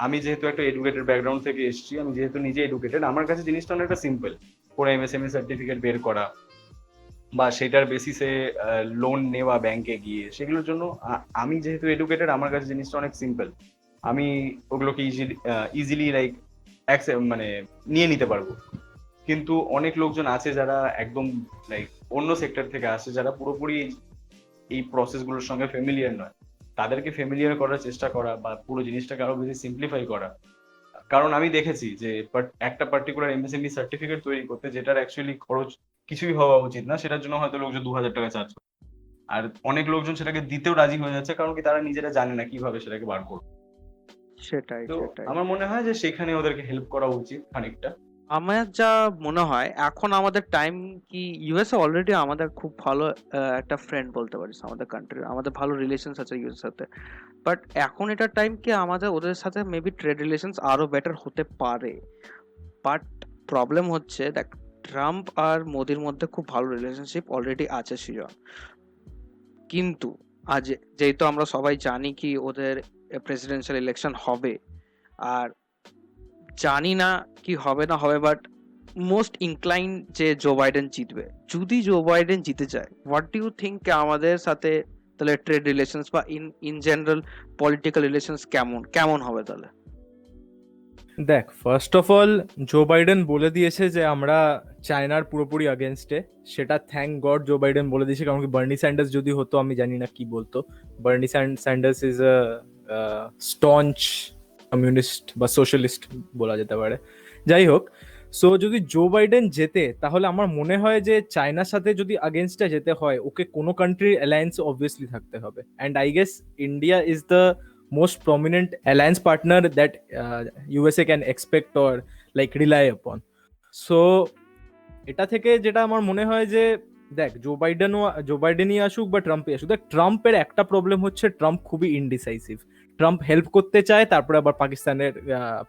[SPEAKER 3] আমি যেহেতু একটা এডুকেটেড ব্যাকগ্রাউন্ড থেকে এসেছি, আমি যেহেতু নিজে এডুকেটেড, আমার কাছে জিনিসটা অনেকটা সিম্পল। পুরো এমএসএমই সার্টিফিকেট বের করা বা সেটার বেসিসে লোন নেওয়া ব্যাংকে গিয়ে, সেগুলোর জন্য আমি যেহেতু এডুকেটেড, আমার কাছে জিনিসটা অনেক সিম্পল। আমি ওগুলোকে ইজিলি লাইক মানে নিয়ে নিতে পারবো। কিন্তু অনেক লোকজন আছে যারা একদম লাইক অন্য সেক্টর থেকে আসে, যারা পুরোপুরি এই প্রসেসগুলোর সঙ্গে ফ্যামিলিয়ার নয়। তাদেরকে ফ্যামিলিয়ার করার চেষ্টা করা বা পুরো জিনিসটাকে আরো বেশি সিম্পলিফাই করা। কারণ আমি দেখেছি যে একটা পার্টিকুলার এমএসএমই সার্টিফিকেট তৈরি করতে যেটার অ্যাকচুয়ালি খরচ কিছুই হওয়া উচিত না, সেটার জন্য হয়তো লোকজন 2000 টাকা চার্জ করে। আর অনেক লোকজন সেটাকে দিতেও রাজি হয়ে যাচ্ছে, কারণ কি তারা নিজেরা জানে না কিভাবে সেটাকে বার করবে।
[SPEAKER 1] সেটাই
[SPEAKER 3] তো
[SPEAKER 1] সেটাই
[SPEAKER 3] আমার মনে হয় যে সেখানে ওদেরকে হেল্প করা উচিত খানিকটা।
[SPEAKER 1] আমার যা মনে হয় এখন আমাদের টাইম কি, ইউএসএ অলরেডি আমাদের খুব ভালো একটা ফ্রেন্ড বলতে পারিস আমাদের কান্ট্রির, আমাদের ভালো রিলেশনস আছে ইউএস সাথে। বাট এখন এটা টাইম কি আমাদের ওদের সাথে মেবি ট্রেড রিলেশনস আরো বেটার হতে পারে। বাট প্রবলেম হচ্ছে দেখ, ট্রাম্প আর মোদির মধ্যে খুব ভালো রিলেশনশিপ অলরেডি আছে সৃজন, কিন্তু আজ যেহেতু আমরা সবাই জানি কি ওদের প্রেসিডেন্সিয়াল ইলেকশন হবে, আর জানি না কি হবে না হবে, বাট মোস্ট ইনক্লাইন যে জো বাইডেন জিতবে। যদি জো বাইডেন জিতে যায়, হোয়াট ডু ইউ থিঙ্ক আমাদের সাথে তাহলে ট্রেড রিলেশনস বা ইন জেনারেল পলিটিক্যাল রিলেশনস কেমন কেমন হবে তাহলে?
[SPEAKER 2] দেখ, first of all Joe Biden বলে দিয়েছে যে আমরা চায়নার পুরোপুরি আগেনস্টে। সেটা থ্যাংক গড জো বাইডেন বলে দিয়েছে, কারণ কি বার্নি স্যান্ডার্স যদি হতো আমি জানি না কি বলতো। Bernie Sanders is a staunch communist বা সোশ্যালিস্ট বলা যেতে পারে। যাই হোক, সো যদি জো বাইডেন জেতে তাহলে আমার মনে হয় যে চায়নার সাথে যদি আগেনস্টে যেতে হয় ওকে কোনো কান্ট্রির অ্যালায়েন্স অবভিয়াসলি থাকতে হবে, and I guess India is the most prominent alliance partner that USA can expect or like rely upon. So এটা থেকে যেটা আমার মনে হয় যে দেখ, জো বাইডেনই আসুক বা ট্রাম্পই আসুক, দেখ ট্রাম্পের একটা প্রবলেম হচ্ছে ট্রাম্প খুবই ইনডিসাইসিভ। ট্রাম্প হেল্প করতে চায়, তারপরে আবার পাকিস্তানের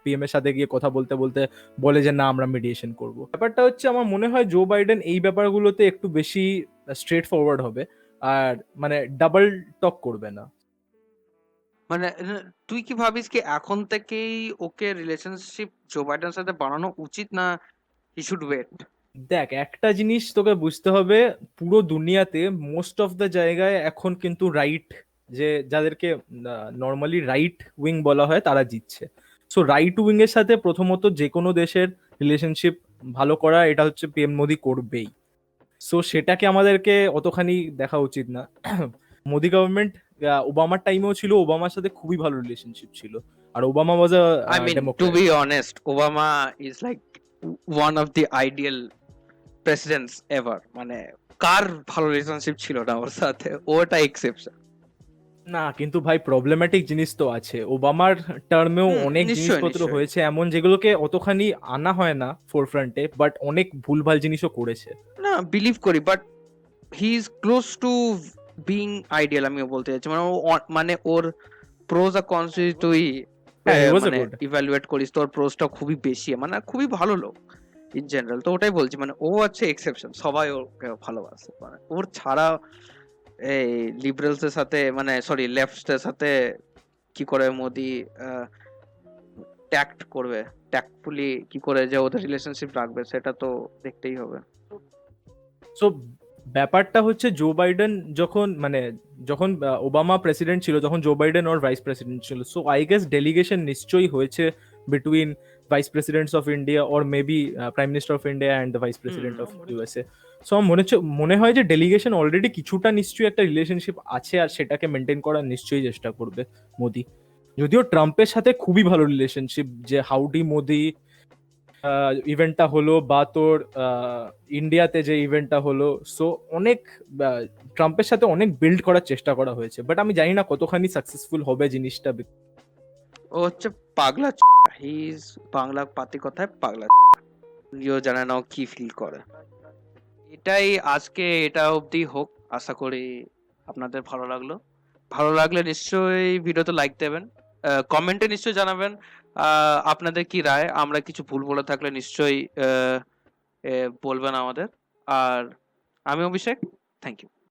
[SPEAKER 2] পিএম এর সাথে গিয়ে কথা বলতে বলতে বলে যে না আমরা মিডিয়েশন করব। ব্যাপারটা হচ্ছে আমার মনে হয় জো বাইডেন এই ব্যাপারগুলোতে একটু বেশি স্ট্রেট ফরওয়ার্ড হবে, আর মানে ডাবল টক করবে না।
[SPEAKER 1] মানে তুই কি ভাবিস কি এখন থেকেই ওকে রিলেশনশিপ জো বাইডেনের সাথে বানানো উচিত, না হি শুড ওয়েট?
[SPEAKER 2] দেখ, একটা জিনিস তোকে বুঝতে হবে, পুরো দুনিয়াতে মোস্ট অফ দ্য জায়গায় এখন কিন্তু রাইট, যে যাদেরকে নর্মালি রাইট উইং বলা হয়, তারা জিতছে। সো রাইট উইং এর সাথে প্রথমত যে কোনো দেশের রিলেশনশিপ ভালো করা, এটা হচ্ছে পিএম মোদি করবেই। সো সেটাকে আমাদেরকে অতখানি দেখা উচিত না। মোদি গভর্নমেন্ট ওবামার টাইমেও ছিল, ওবামার সাথে খুবই ভালো রিলেশনশিপ ছিল, আর Obama was a
[SPEAKER 1] I mean, to
[SPEAKER 2] democrat.
[SPEAKER 1] be honest, Obama is like one of the ideal presidents ever. মানে কার ভালো রিলেশনশিপ ছিল না ওর সাথে, ওটা এক্সেপশন।
[SPEAKER 2] না কিন্তু ভাই, প্রবলেম্যাটিক জিনিস তো আছে। ওবামার টার্মেও অনেক
[SPEAKER 1] নিশ্চয়ই
[SPEAKER 2] জিনিসপত্র
[SPEAKER 1] নিশ্চয়ই।
[SPEAKER 2] হয়েছে এমন যেগুলোকে অতখানি আনা হয় না ফোরফ্রন্টে, বাট অনেক ভুলভাল জিনিসও করেছে।
[SPEAKER 1] না বিলিভ করি, but he is close two being ideal, আমিও বলতে চাইছি। মানে মানে ওর প্রোজ আর কনস যদি তুই
[SPEAKER 2] হ্যাঁ, হি ওয়াজ আ
[SPEAKER 1] মানে
[SPEAKER 2] গুড।
[SPEAKER 1] ইভ্যালুয়েট করিস, তোর প্রোজটা খুবই বেশি, মানে খুবই ভালো লোক ইন জেনারেল। তো ওটাই বলছি, মানে ও হচ্ছে এক্সেপশন, সবাই ওকে ভালোবাসে। মানে ওর ছাড়া এই লিবারেলস এর সাথে, মানে সরি লেফট এর সাথে কি করে মোদি ট্যাক্ট করবে, ট্যাক্টফুলি কি করে যে ওদের রিলেশনশিপ রাখবে, সেটা তো দেখতেই হবে।
[SPEAKER 2] সো ব্যাপারটা হচ্ছে জো বাইডেন যখন ওবামা প্রেসিডেন্ট ছিল, যখন জো বাইডেন ওর ভাইস প্রেসিডেন্ট ছিল, সো আই গেস ডেলিগেশন নিশ্চয়ই হয়েছে between vice presidents of India or maybe prime minister of India and the vice president of USA. So আমার মনে হয় যে ডেলিগেশন অলরেডি কিছুটা নিশ্চয়ই একটা রিলেশনশিপ আছে, আর সেটাকে মেনটেন করার নিশ্চয়ই চেষ্টা করবে মোদি। যদিও ট্রাম্পের সাথে খুবই ভালো রিলেশনশিপ, যে হাউডি মোদি ইভেন্টটা হলো বা তোর ইন্ডিয়াতে যে ইভেন্টটা হলো, সো অনেক ট্রাম্পের সাথে অনেক বিল্ড করার চেষ্টা করা হয়েছে, বাট আমি জানি না কতখানি সাকসেসফুল হবে জিনিসটা।
[SPEAKER 1] ও হচ্ছে পাগলা, হি ইজ বাংলা পাতি কথায় পাগলা, নিজেও জানে না ও কি ফিল করে। এটাই আজকে, এটা অবধি হোক। আশা করি আপনাদের ভালো লাগলো। ভালো লাগলে নিশ্চয়ই ভিডিওতে লাইক দেবেন, কমেন্টে নিশ্চয়ই জানাবেন আপনাদের কি রায়। আমরা কিছু ভুল বলে থাকলে নিশ্চয়ই বলবেন আমাদের। আর আমি অভিষেক, থ্যাংক ইউ।